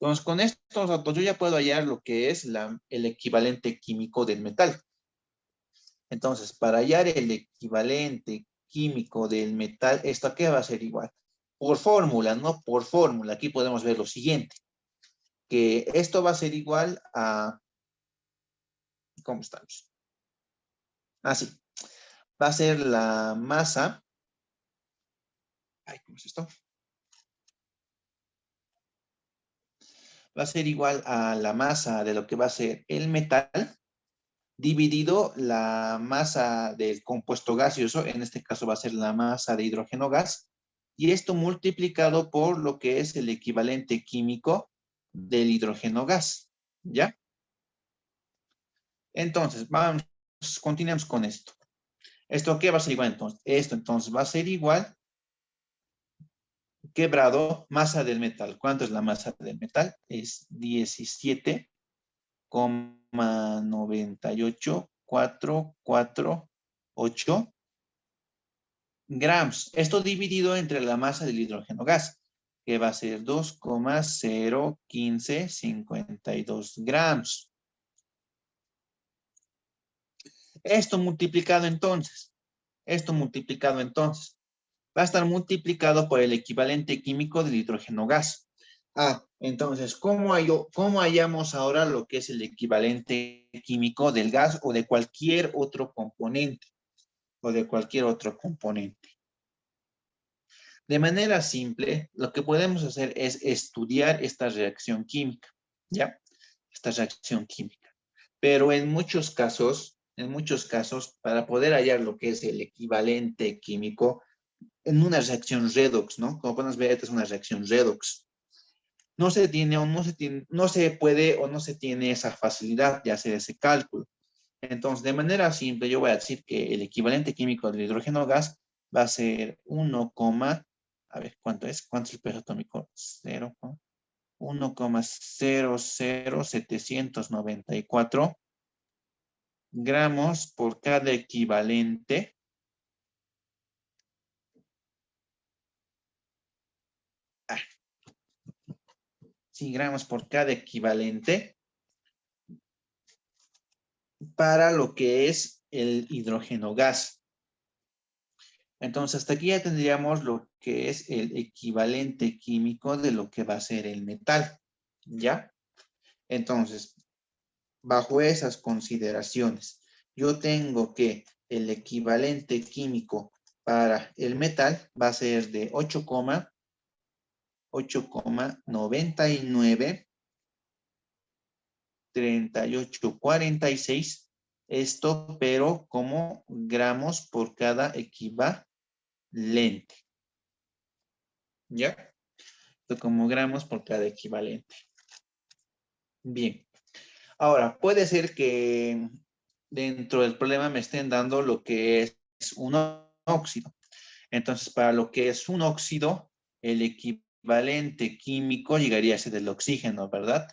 Entonces, con estos datos yo ya puedo hallar lo que es el equivalente químico del metal. Entonces, para hallar el equivalente químico del metal, ¿esto a qué va a ser igual? Por fórmula, ¿no? Por fórmula. Aquí podemos ver lo siguiente, que esto va a ser igual a... ¿Cómo estamos? Así. Va a ser la masa Ay, ¿cómo es esto? Va a ser igual a la masa de lo que va a ser el metal dividido la masa del compuesto gaseoso, en este caso va a ser la masa de hidrógeno gas, y esto multiplicado por lo que es el equivalente químico del hidrógeno gas, ¿ya? Entonces, vamos, continuamos con esto. ¿Esto qué va a ser igual entonces? Esto entonces va a ser igual quebrado masa del metal. ¿Cuánto es la masa del metal? Es 17,98448 gramos. Esto dividido entre la masa del hidrógeno gas, que va a ser 2,01552 gramos. Esto multiplicado entonces, va a estar multiplicado por el equivalente químico del hidrógeno gas. Entonces, ¿cómo hallamos ahora lo que es el equivalente químico del gas o de cualquier otro componente? De manera simple, lo que podemos hacer es estudiar esta reacción química, ¿ya? Esta reacción química. Pero en muchos casos, para poder hallar lo que es el equivalente químico, en una reacción redox, ¿no? Como podemos ver, esta es una reacción redox. No se tiene o no se tiene, no se puede o no se tiene esa facilidad de hacer ese cálculo. Entonces, de manera simple, yo voy a decir que el equivalente químico del hidrógeno gas va a ser 1, a ver, ¿cuánto es? ¿Cuánto es el peso atómico? 1,00794 gramos por cada equivalente. Sí, gramos por cada equivalente para lo que es el hidrógeno gas. Entonces, hasta aquí ya tendríamos lo que es el equivalente químico de lo que va a ser el metal, ¿ya? Entonces, bajo esas consideraciones, yo tengo que el equivalente químico para el metal va a ser de 8,993846, esto pero como gramos por cada equivalente, ¿ya? Esto como gramos por cada equivalente. Bien. Ahora, puede ser que dentro del problema me estén dando lo que es un óxido. Entonces, para lo que es un óxido, el equivalente químico llegaría a ser del oxígeno, ¿verdad?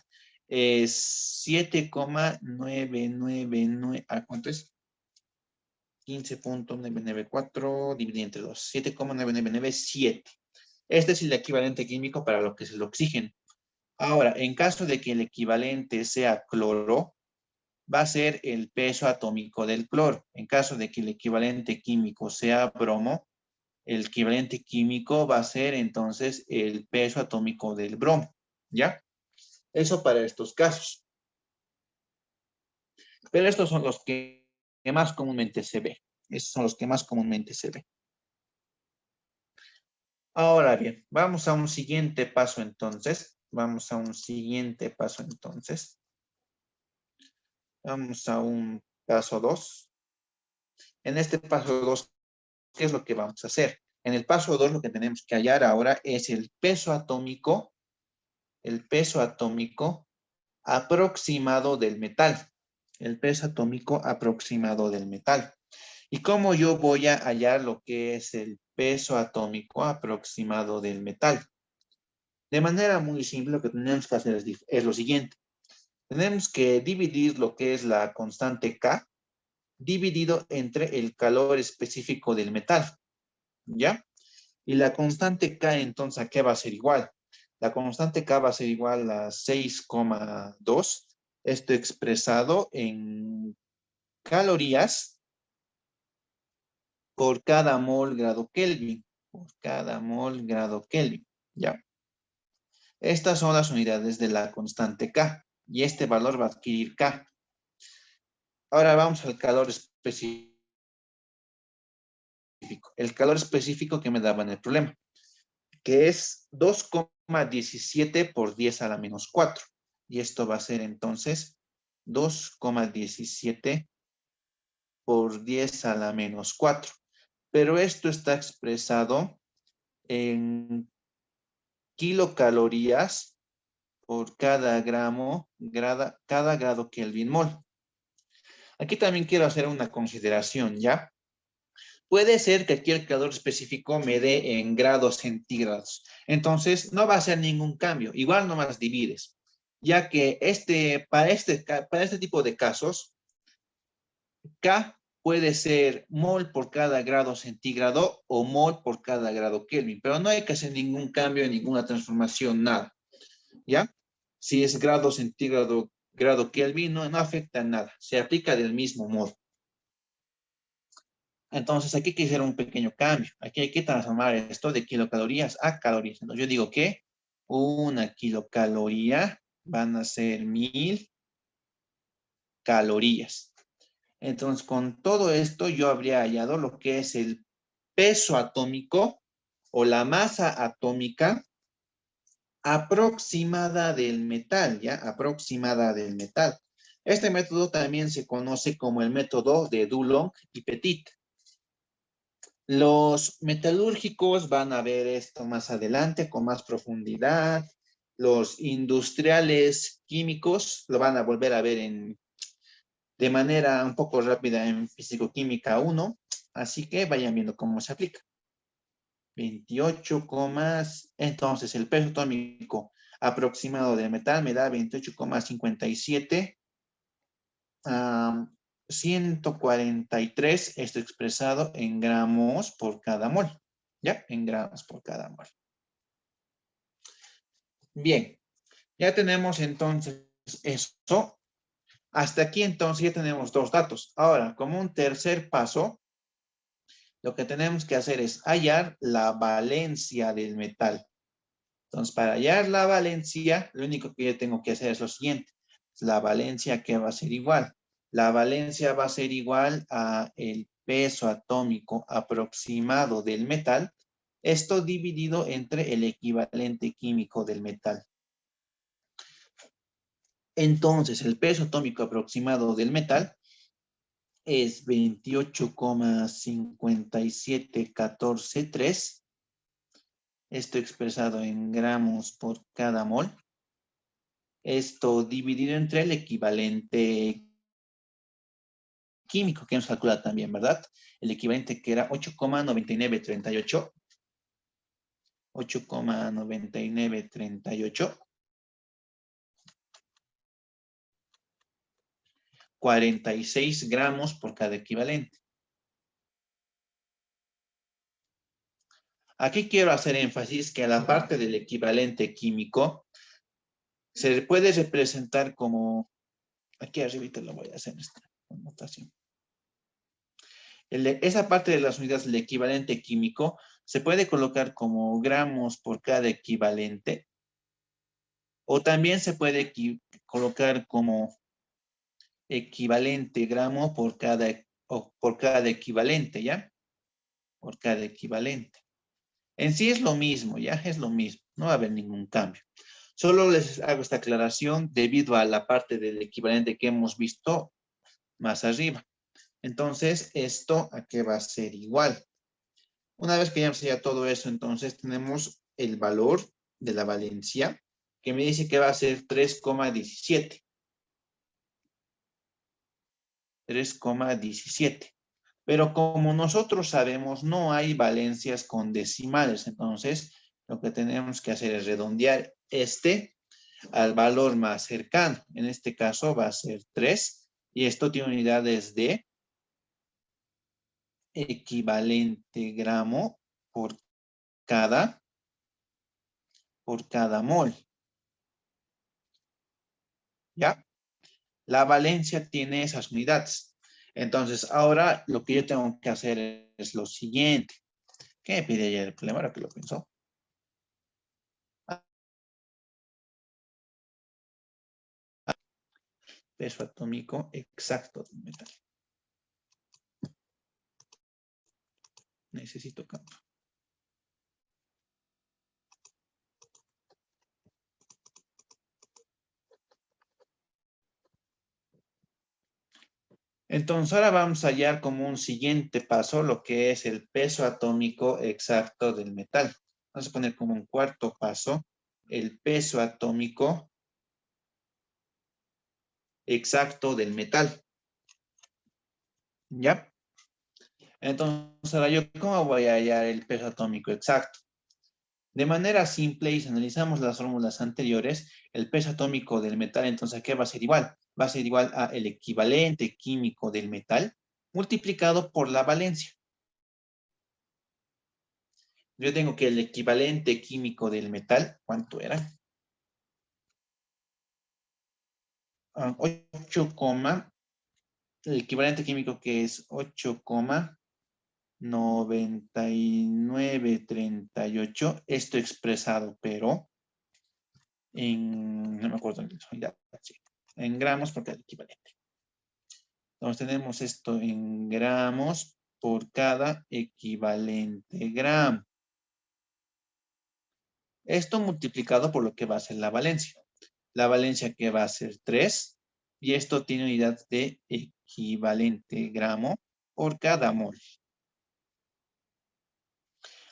Es 7,999, ¿cuánto es? 15,994 dividido entre 2, 7,9997. Este es el equivalente químico para lo que es el oxígeno. Ahora, en caso de que el equivalente sea cloro, va a ser el peso atómico del cloro. En caso de que el equivalente químico sea bromo, el equivalente químico va a ser entonces el peso atómico del bromo, ¿ya? Eso para estos casos. Pero estos son los que más comúnmente se ve. Estos son los que más comúnmente se ve. Ahora bien, vamos a un siguiente paso entonces. Vamos a un siguiente paso entonces. Vamos a un paso 2. En este paso 2, ¿qué es lo que vamos a hacer? En el paso 2 lo que tenemos que hallar ahora es el peso atómico aproximado del metal. El peso atómico aproximado del metal. ¿Y cómo yo voy a hallar lo que es el peso atómico aproximado del metal? De manera muy simple, lo que tenemos que hacer es lo siguiente. Tenemos que dividir lo que es la constante K dividido entre el calor específico del metal, ¿ya? Y la constante K, entonces, ¿a qué va a ser igual? La constante K va a ser igual a 6,2. Esto expresado en calorías por cada mol grado Kelvin. Por cada mol grado Kelvin, ¿ya? Estas son las unidades de la constante K. Y este valor va a adquirir K. Ahora vamos al calor específico. El calor específico que me daba en el problema. que es 2,17 por 10 a la menos 4. Y esto va a ser entonces 2,17 por 10 a la menos 4. Pero esto está expresado en kilocalorías por cada gramo, cada grado Kelvin mol. Aquí también quiero hacer una consideración, ¿ya? Puede ser que aquí el calor específico me dé en grados centígrados. Entonces, no va a ser ningún cambio. Igual nomás divides. Ya que para este tipo de casos, K puede ser mol por cada grado centígrado o mol por cada grado Kelvin. Pero no hay que hacer ningún cambio, ninguna transformación, nada. ¿Ya? Si es grado centígrado, grado Kelvin, no afecta nada. Se aplica del mismo modo. Entonces, aquí hay que hacer un pequeño cambio. Aquí hay que transformar esto de kilocalorías a calorías. Entonces, yo digo que una kilocaloría van a ser 1000 calorías. Entonces, con todo esto, yo habría hallado lo que es el peso atómico o la masa atómica aproximada del metal, ¿ya? Aproximada del metal. Este método también se conoce como el método de Dulong y Petit. Los metalúrgicos van a ver esto más adelante con más profundidad. Los industriales químicos lo van a volver a ver de manera un poco rápida en Físico-Química 1. Así que vayan viendo cómo se aplica. 28, entonces el peso atómico aproximado del metal me da 28,57. 143, esto expresado en gramos por cada mol. ¿Ya? En gramos por cada mol. Bien, ya tenemos entonces eso. Hasta aquí entonces ya tenemos dos datos. Ahora, como un tercer paso, lo que tenemos que hacer es hallar la valencia del metal. Entonces, para hallar la valencia, lo único que yo tengo que hacer es lo siguiente. La valencia que va a ser igual. La valencia va a ser igual a el peso atómico aproximado del metal, esto dividido entre el equivalente químico del metal. Entonces, el peso atómico aproximado del metal es 28,57143. Esto expresado en gramos por cada mol. Esto dividido entre el equivalente químico que hemos calculado también, ¿verdad? El equivalente que era 8,9938. 8,9938. 46 gramos por cada equivalente. Aquí quiero hacer énfasis que la parte del equivalente químico se puede representar como, aquí arriba lo voy a hacer en esta notación. Esa parte de las unidades del equivalente químico se puede colocar como gramos por cada equivalente o también se puede colocar como equivalente gramo por cada equivalente, ¿ya? Por cada equivalente. En sí es lo mismo, ¿ya? Es lo mismo. No va a haber ningún cambio. Solo les hago esta aclaración debido a la parte del equivalente que hemos visto más arriba. Entonces, esto a qué va a ser igual. Una vez que ya se todo eso, entonces tenemos el valor de la valencia que me dice que va a ser 3,17. 3,17. Pero como nosotros sabemos, no hay valencias con decimales. Entonces, lo que tenemos que hacer es redondear al valor más cercano. En este caso va a ser 3. Y esto tiene unidades de equivalente gramo por cada mol. ¿Ya? La valencia tiene esas unidades. Entonces, ahora lo que yo tengo que hacer es lo siguiente. ¿Qué me pide ayer el problema? Ahora que lo pensó. Peso atómico exacto del metal. Necesito campo. Entonces, ahora vamos a hallar como un siguiente paso lo que es el peso atómico exacto del metal. Vamos a poner como un cuarto paso el peso atómico exacto del metal. ¿Ya? Entonces, ahora yo, ¿cómo voy a hallar el peso atómico exacto? De manera simple, y si analizamos las fórmulas anteriores, el peso atómico del metal, entonces, ¿a qué va a ser igual? Va a ser igual a el equivalente químico del metal multiplicado por la valencia. Yo tengo que el equivalente químico del metal, ¿cuánto era? 8, el equivalente químico que es 8,9938. Esto expresado, pero en, no me acuerdo en unidad, sí, en gramos porque es el equivalente. Entonces tenemos esto en gramos por cada equivalente gramo. Esto multiplicado por lo que va a ser la valencia. La valencia que va a ser 3 y esto tiene unidad de equivalente gramo por cada mol.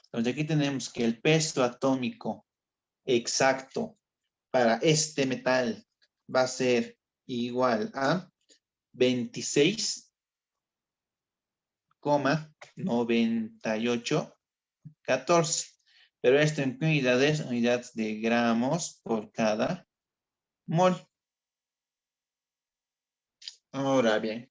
Entonces aquí tenemos que el peso atómico exacto para este metal va a ser igual a 26,9814. Pero esto en unidades, unidades de gramos por cada mol. Ahora bien,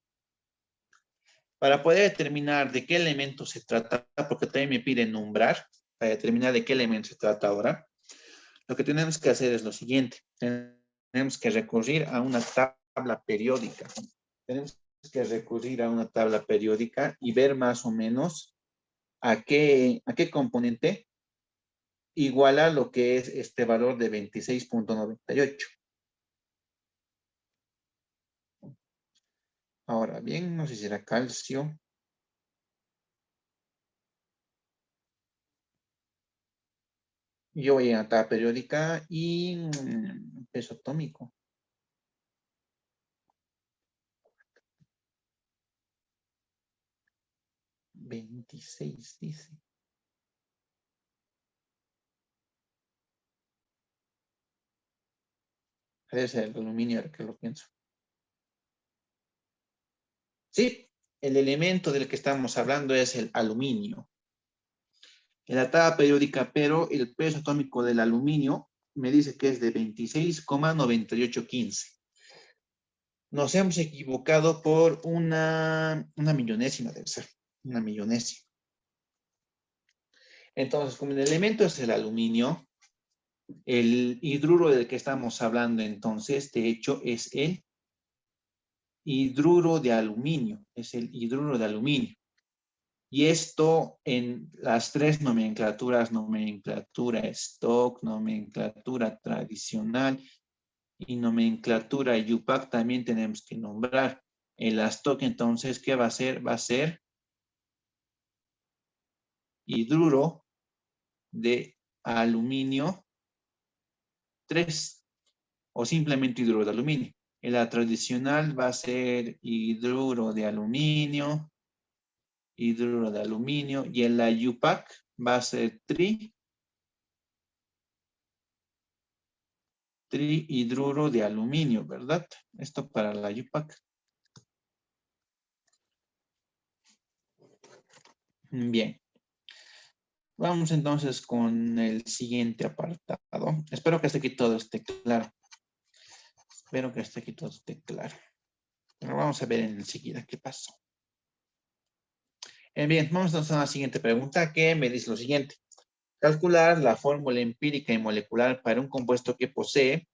para poder determinar de qué elemento se trata, porque también me pide nombrar, para determinar de qué elemento se trata ahora, lo que tenemos que hacer es lo siguiente. Tenemos que recurrir a una tabla periódica. Tenemos que recurrir a una tabla periódica y ver más o menos a qué componente iguala lo que es este valor de 26,98. Ahora bien, no sé si era calcio. Yo voy a la tabla periódica y peso atómico. 26 dice. Debe ser el aluminio, ahora que lo pienso. Sí, el elemento del que estamos hablando es el aluminio. En la tabla periódica, pero el peso atómico del aluminio me dice que es de 26,9815. Nos hemos equivocado por una millonésima, debe ser. Una millonésima. Entonces, como el elemento es el aluminio, el hidruro del que estamos hablando entonces, de hecho, es el hidruro de aluminio. Es el hidruro de aluminio. Y esto en las tres nomenclaturas, nomenclatura stock, nomenclatura tradicional y nomenclatura UPAC, también tenemos que nombrar. El stock, entonces, ¿qué va a ser? Va a ser hidruro de aluminio 3 o simplemente hidruro de aluminio. En la tradicional va a ser hidruro de aluminio y en la UPAC va a ser trihidruro de aluminio, ¿verdad? Esto para la UPAC. Bien. Vamos entonces con el siguiente apartado. Espero que hasta aquí todo esté claro. Espero que hasta aquí todo esté claro. Pero vamos a ver enseguida qué pasó. Bien, vamos a la siguiente pregunta que me dice lo siguiente. Calcular la fórmula empírica y molecular para un compuesto que posee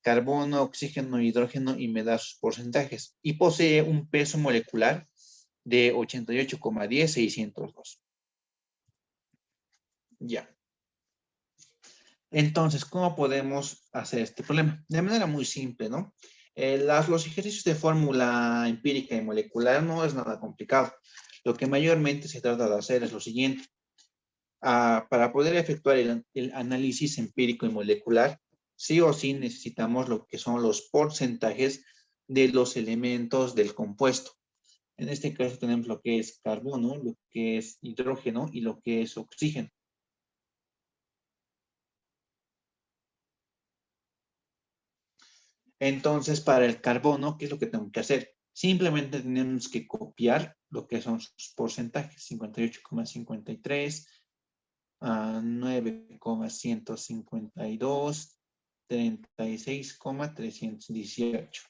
carbono, oxígeno, hidrógeno y me da sus porcentajes. Y posee un peso molecular de 88,10602. Ya. Entonces, ¿cómo podemos hacer este problema? De manera muy simple, ¿no? Los ejercicios de fórmula empírica y molecular no es nada complicado. Lo que mayormente se trata de hacer es lo siguiente. Para poder efectuar el análisis empírico y molecular, sí o sí necesitamos lo que son los porcentajes de los elementos del compuesto. En este caso tenemos lo que es carbono, lo que es hidrógeno y lo que es oxígeno. Entonces, para el carbono, ¿qué es lo que tengo que hacer? Simplemente tenemos que copiar lo que son sus porcentajes, 58,53, 9,152, 36,318.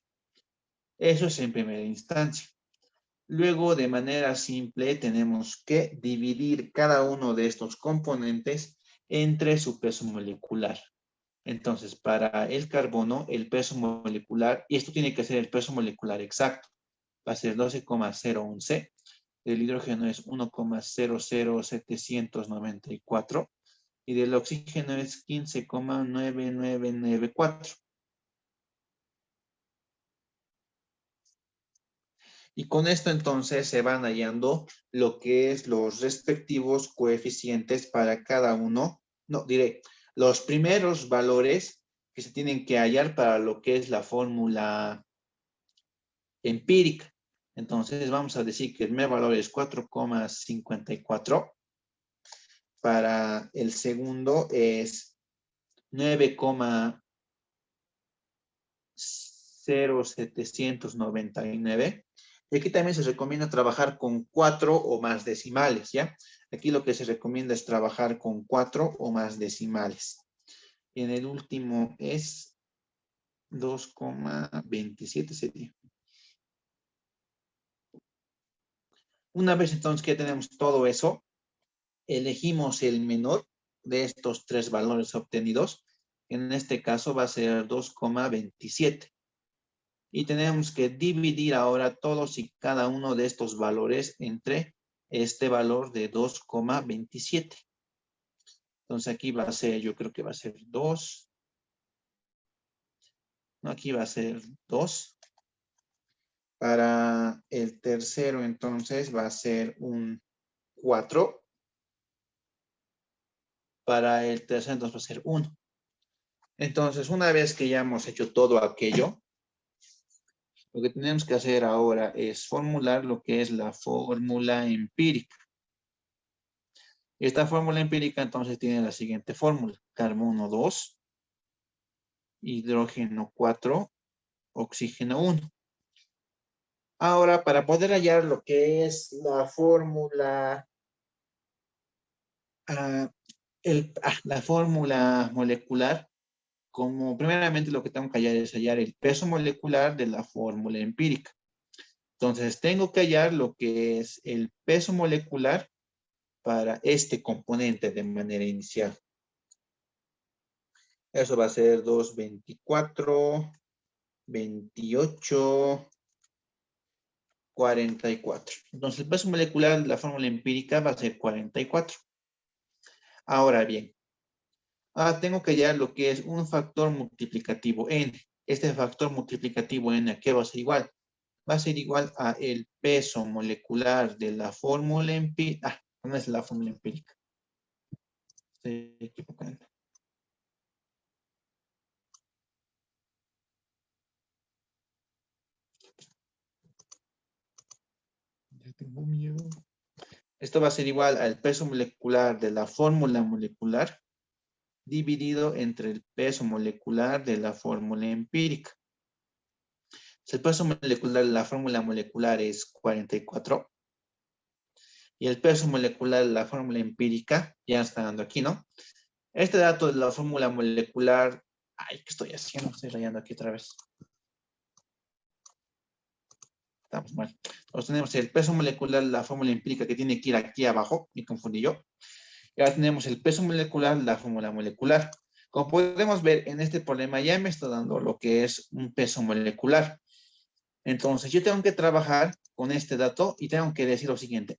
Eso es en primera instancia. Luego, de manera simple, tenemos que dividir cada uno de estos componentes entre su peso molecular. Entonces, para el carbono, el peso molecular, y esto tiene que ser el peso molecular exacto, va a ser 12,011. El hidrógeno es 1,00794 y del oxígeno es 15,9994. Y con esto entonces se van hallando lo que es los respectivos coeficientes para cada uno. No, diré, los primeros valores que se tienen que hallar para lo que es la fórmula empírica. Entonces vamos a decir que el primer valor es 4,54. Para el segundo es 9,0799. Y aquí también se recomienda trabajar con 4 o más decimales, ¿ya? Aquí lo que se recomienda es trabajar con 4 o más decimales. Y en el último es 2,27 sería. Una vez entonces que tenemos todo eso, elegimos el menor de estos tres valores obtenidos. En este caso va a ser 2,27. Y tenemos que dividir ahora todos y cada uno de estos valores entre este valor de 2,27. Entonces aquí va a ser, yo creo que va a ser 2. No, aquí va a ser 2. Para el tercero entonces va a ser un 4. Para el tercero entonces va a ser 1. Entonces, una vez que ya hemos hecho todo aquello, lo que tenemos que hacer ahora es formular lo que es la fórmula empírica. Esta fórmula empírica entonces tiene la siguiente fórmula. Carbono 2, hidrógeno 4, oxígeno 1. Ahora, para poder hallar lo que es la fórmula, la fórmula molecular, como primeramente lo que tengo que hallar es hallar el peso molecular de la fórmula empírica. Entonces, tengo que hallar lo que es el peso molecular para este componente de manera inicial. Eso va a ser 2,24, 28, 44. Entonces, el peso molecular de la fórmula empírica va a ser 44. Ahora bien, tengo que hallar lo que es un factor multiplicativo n. Este factor multiplicativo n, ¿a qué va a ser igual? Va a ser igual a el peso molecular de la fórmula empírica. No es la fórmula empírica. Estoy equivocando. Ya tengo miedo. Esto va a ser igual al peso molecular de la fórmula molecular dividido entre el peso molecular de la fórmula empírica. El peso molecular de la fórmula molecular es 44. Y el peso molecular de la fórmula empírica, ya está dando aquí, ¿no? Este dato de la fórmula molecular, ¿qué estoy haciendo? Estoy rayando aquí otra vez. Estamos mal. Entonces tenemos el peso molecular de la fórmula empírica que tiene que ir aquí abajo, me confundí yo. Y ahora tenemos el peso molecular de la fórmula molecular. Como podemos ver en este problema ya me está dando lo que es un peso molecular. Entonces yo tengo que trabajar con este dato y tengo que decir lo siguiente.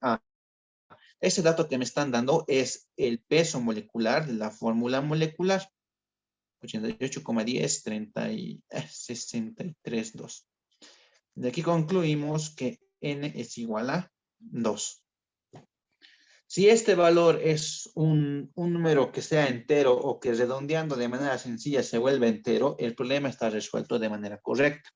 Ese dato que me están dando es el peso molecular de la fórmula molecular. 88,10, 63,2. De aquí concluimos que n es igual a 2. Si este valor es un número que sea entero o que redondeando de manera sencilla se vuelve entero, el problema está resuelto de manera correcta.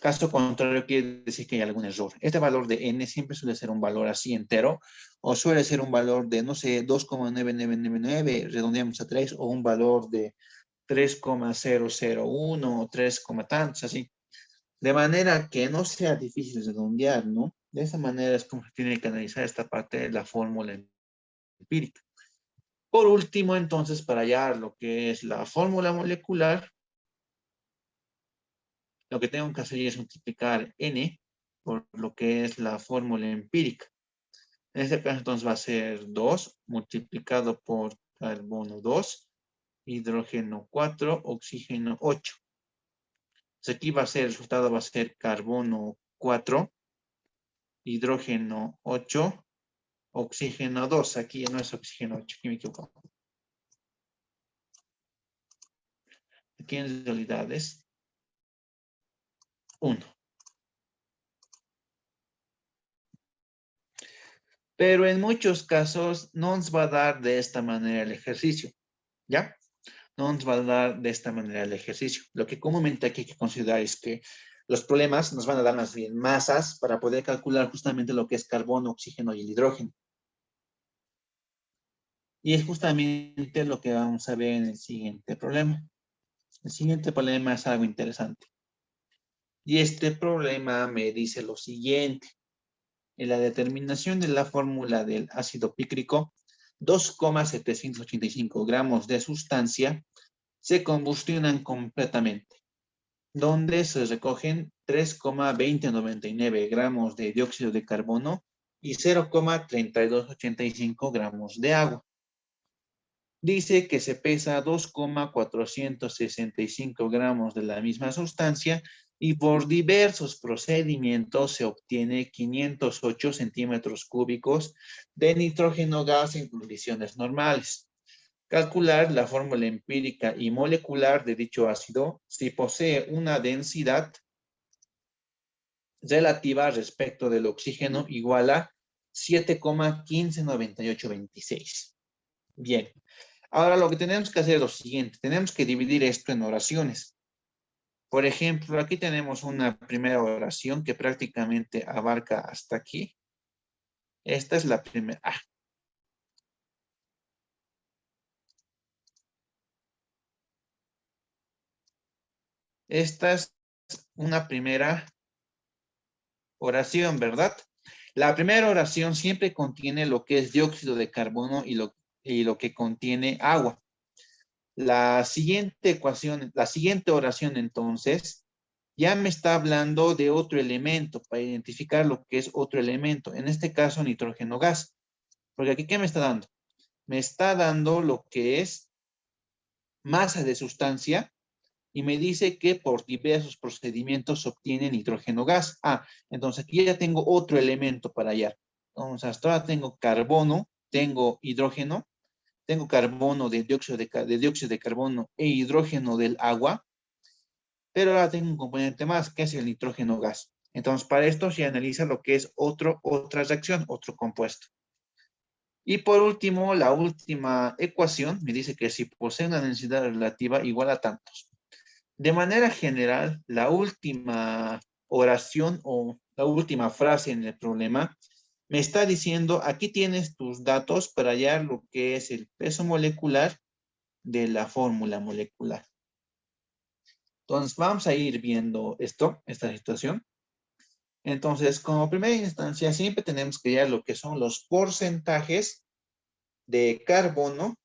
Caso contrario, quiere decir que hay algún error. Este valor de n siempre suele ser un valor así entero, o suele ser un valor de, no sé, 2,9999, redondeamos a 3, o un valor de 3,001 o 3, tantos, así. De manera que no sea difícil redondear, ¿no? De esa manera es como se tiene que analizar esta parte de la fórmula empírica. Por último, entonces, para hallar lo que es la fórmula molecular, lo que tengo que hacer es multiplicar n por lo que es la fórmula empírica. En este caso, entonces, va a ser 2 multiplicado por carbono 2, hidrógeno 4, oxígeno 8. Entonces, aquí va a ser, el resultado va a ser carbono 4, hidrógeno 8, oxígeno 2. Aquí no es oxígeno 8, aquí me equivoco. Aquí en realidad es 1. Pero en muchos casos no nos va a dar de esta manera el ejercicio, ¿ya? No nos va a dar de esta manera el ejercicio. Lo que comúnmente aquí hay que considerar es que los problemas nos van a dar más bien masas para poder calcular justamente lo que es carbono, oxígeno y el hidrógeno. Y es justamente lo que vamos a ver en el siguiente problema. El siguiente problema es algo interesante. Y este problema me dice lo siguiente. En la determinación de la fórmula del ácido pícrico, 2,785 gramos de sustancia se combustionan completamente, donde se recogen 3,2099 gramos de dióxido de carbono y 0,3285 gramos de agua. Dice que se pesa 2,465 gramos de la misma sustancia y por diversos procedimientos se obtiene 508 centímetros cúbicos de nitrógeno gas en condiciones normales. Calcular la fórmula empírica y molecular de dicho ácido si posee una densidad relativa respecto del oxígeno igual a 7,159826. Bien, ahora lo que tenemos que hacer es lo siguiente, tenemos que dividir esto en oraciones. Por ejemplo, aquí tenemos una primera oración que prácticamente abarca hasta aquí. Esta es la primera. Esta es una primera oración, ¿verdad? La primera oración siempre contiene lo que es dióxido de carbono y lo que contiene agua. La siguiente ecuación, la siguiente oración entonces, ya me está hablando de otro elemento para identificar lo que es otro elemento. En este caso, nitrógeno gas. Porque aquí, ¿qué me está dando? Me está dando lo que es masa de sustancia y me dice que por diversos procedimientos se obtiene nitrógeno gas. Entonces aquí ya tengo otro elemento para hallar. Entonces hasta ahora tengo carbono, tengo hidrógeno, tengo carbono de dióxido de carbono e hidrógeno del agua, pero ahora tengo un componente más, que es el nitrógeno gas. Entonces, para esto se analiza lo que es otra reacción, otro compuesto. Y por último, la última ecuación me dice que si posee una densidad relativa igual a tantos. De manera general, la última oración o la última frase en el problema me está diciendo, aquí tienes tus datos para hallar lo que es el peso molecular de la fórmula molecular. Entonces, vamos a ir viendo esta situación. Entonces, como primera instancia, siempre tenemos que hallar lo que son los porcentajes de carbono.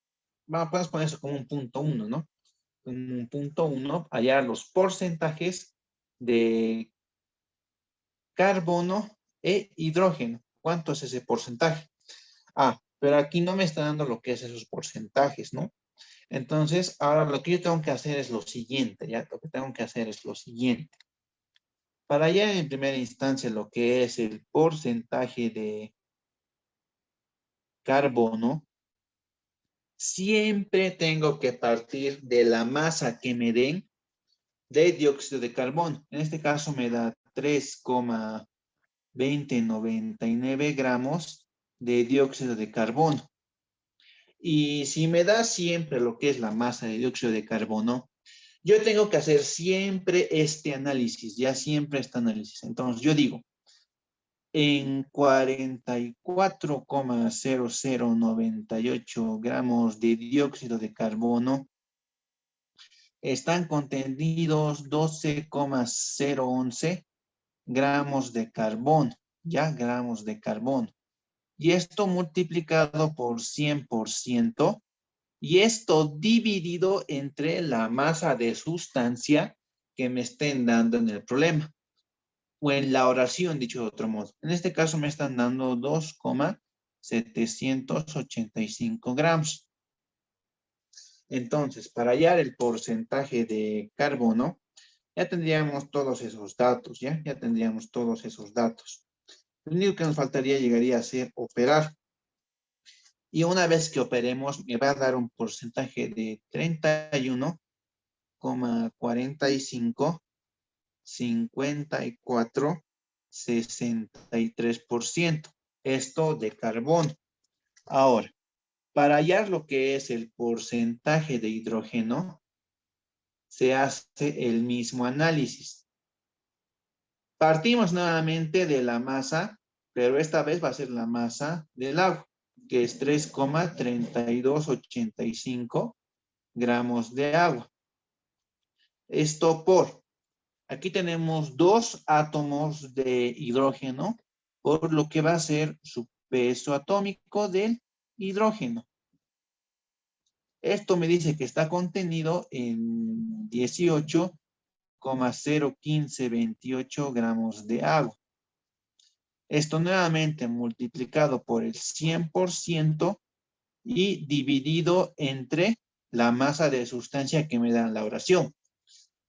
Podemos poner eso como un punto 1, ¿no? Un punto 1, hallar los porcentajes de carbono e hidrógeno. ¿Cuánto es ese porcentaje? Pero aquí no me está dando lo que es esos porcentajes, ¿no? Entonces, ahora lo que yo tengo que hacer es lo siguiente, ¿ya? Lo que tengo que hacer es lo siguiente. Para hallar en primera instancia lo que es el porcentaje de carbono, siempre tengo que partir de la masa que me den de dióxido de carbono. En este caso me da 3,2099 gramos de dióxido de carbono. Y si me da siempre lo que es la masa de dióxido de carbono, Yo tengo que hacer siempre este análisis, ya siempre este análisis. Entonces yo digo, en 44,0098 gramos de dióxido de carbono están contenidos 12,011 gramos de carbono, ya gramos de carbono. Y esto multiplicado por 100%, y esto dividido entre la masa de sustancia que me estén dando en el problema, o en la oración, dicho de otro modo. En este caso me están dando 2,785 gramos. Entonces, para hallar el porcentaje de carbono, ya tendríamos todos esos datos, ¿ya? Ya tendríamos todos esos datos. Lo único que nos faltaría llegaría a ser operar. Y una vez que operemos, me va a dar un porcentaje de 31,45, 54, 63%. Esto de carbono. Ahora, para hallar lo que es el porcentaje de hidrógeno, se hace el mismo análisis. Partimos nuevamente de la masa, pero esta vez va a ser la masa del agua, que es 3,3285 gramos de agua. Esto por, aquí tenemos 2 átomos de hidrógeno, por lo que va a ser su peso atómico del hidrógeno. Esto me dice que está contenido en 18,01528 gramos de agua. Esto nuevamente multiplicado por el 100% y dividido entre la masa de sustancia que me da la oración.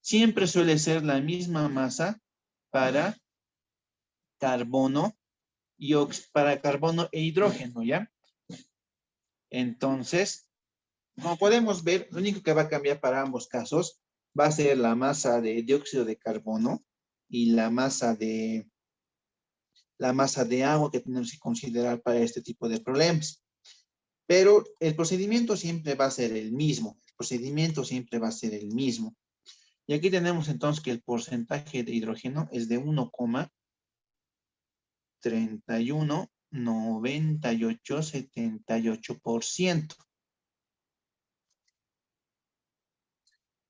Siempre suele ser la misma masa para carbono para carbono e hidrógeno, ¿ya? Entonces, como podemos ver, lo único que va a cambiar para ambos casos va a ser la masa de dióxido de carbono y la masa de agua que tenemos que considerar para este tipo de problemas. Pero el procedimiento siempre va a ser el mismo. El procedimiento siempre va a ser el mismo. Y aquí tenemos entonces que el porcentaje de hidrógeno es de 1,319878%.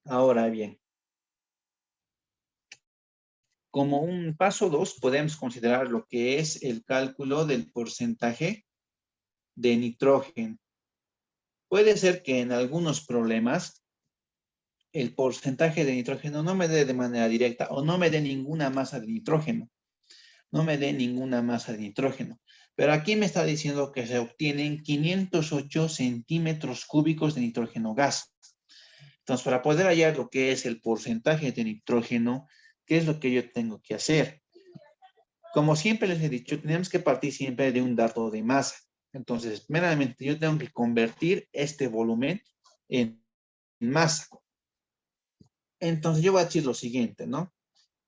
Ahora bien, como un paso 2, podemos considerar lo que es el cálculo del porcentaje de nitrógeno. Puede ser que en algunos problemas el porcentaje de nitrógeno no me dé de manera directa o no me dé ninguna masa de nitrógeno. No me dé ninguna masa de nitrógeno. Pero aquí me está diciendo que se obtienen 508 centímetros cúbicos de nitrógeno gas. Entonces, para poder hallar lo que es el porcentaje de nitrógeno, ¿qué es lo que yo tengo que hacer? Como siempre les he dicho, tenemos que partir siempre de un dato de masa. Entonces, primeramente, yo tengo que convertir este volumen en masa. Entonces, yo voy a decir lo siguiente, ¿no?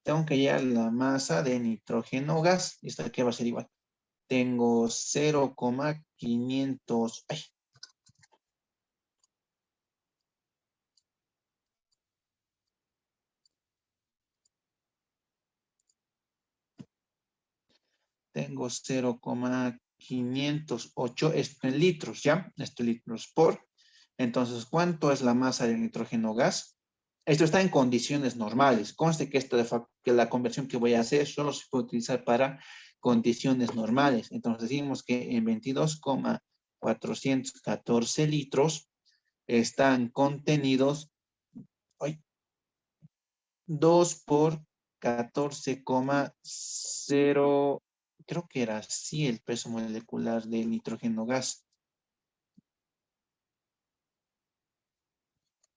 Tengo que hallar la masa de nitrógeno gas. ¿Y esta qué va a ser igual? Tengo 0,500. Tengo 0,508, esto en litros, ¿ya? Esto en litros por. Entonces, ¿cuánto es la masa de nitrógeno gas? Esto está en condiciones normales. Conste que, que la conversión que voy a hacer solo se puede utilizar para condiciones normales. Entonces, decimos que en 22,414 litros están contenidos 2 por 14,0, creo que era así el peso molecular del nitrógeno gas.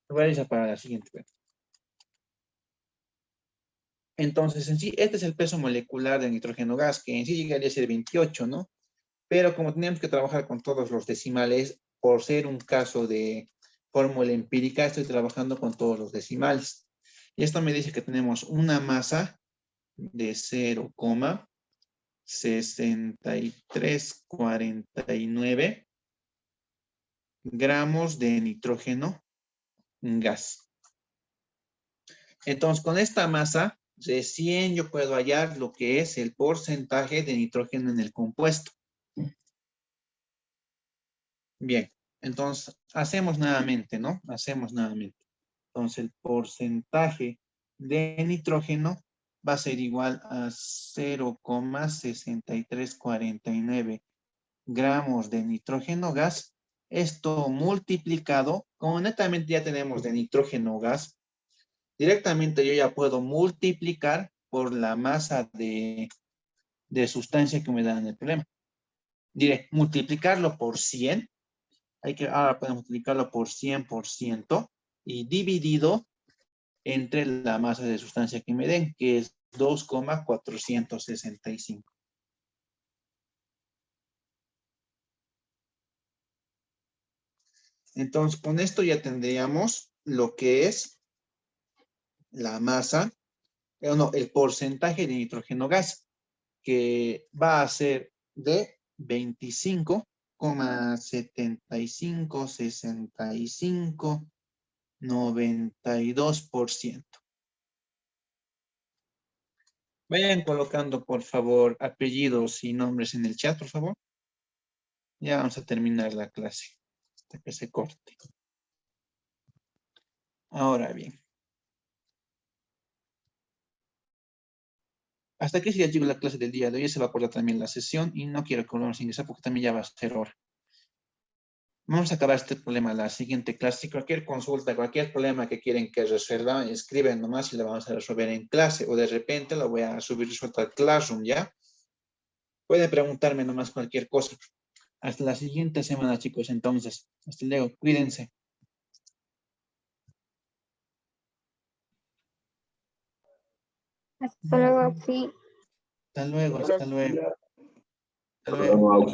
Voy a realizar para la siguiente. Entonces, en sí, este es el peso molecular del nitrógeno gas, que en sí llegaría a ser 28, ¿no? Pero como tenemos que trabajar con todos los decimales, por ser un caso de fórmula empírica, estoy trabajando con todos los decimales. Y esto me dice que tenemos una masa de 0,6349 gramos de nitrógeno gas. Entonces, con esta masa, recién yo puedo hallar lo que es el porcentaje de nitrógeno en el compuesto. Bien, entonces, hacemos nuevamente, ¿no? Hacemos nuevamente. Entonces, el porcentaje de nitrógeno va a ser igual a 0,6349 gramos de nitrógeno gas. Esto multiplicado, como netamente ya tenemos de nitrógeno gas, directamente yo ya puedo multiplicar por la masa de sustancia que me dan en el problema. Diré, multiplicarlo por 100. Ahora podemos multiplicarlo por 100% y dividido entre la masa de sustancia que me den, que es 2,465. Entonces, con esto ya tendríamos lo que es la masa, no, el porcentaje de nitrógeno gas, que va a ser de 25,756592%. Vayan colocando, por favor, apellidos y nombres en el chat, por favor. Ya vamos a terminar la clase, hasta que se corte. Ahora bien. Hasta aquí ya llegó la clase del día de hoy. Se va a acordar también la sesión y no quiero que volvamos a ingresar porque también ya va a ser hora. Vamos a acabar este problema en la siguiente clase. Si cualquier consulta, cualquier problema que quieren que resuelva, escriben nomás y lo vamos a resolver en clase. O de repente lo voy a subir resuelto al Classroom, ¿ya? Pueden preguntarme nomás cualquier cosa. Hasta la siguiente semana, chicos, entonces. Hasta luego. Cuídense. Hasta luego, sí. Hasta luego, hasta luego. Hasta luego.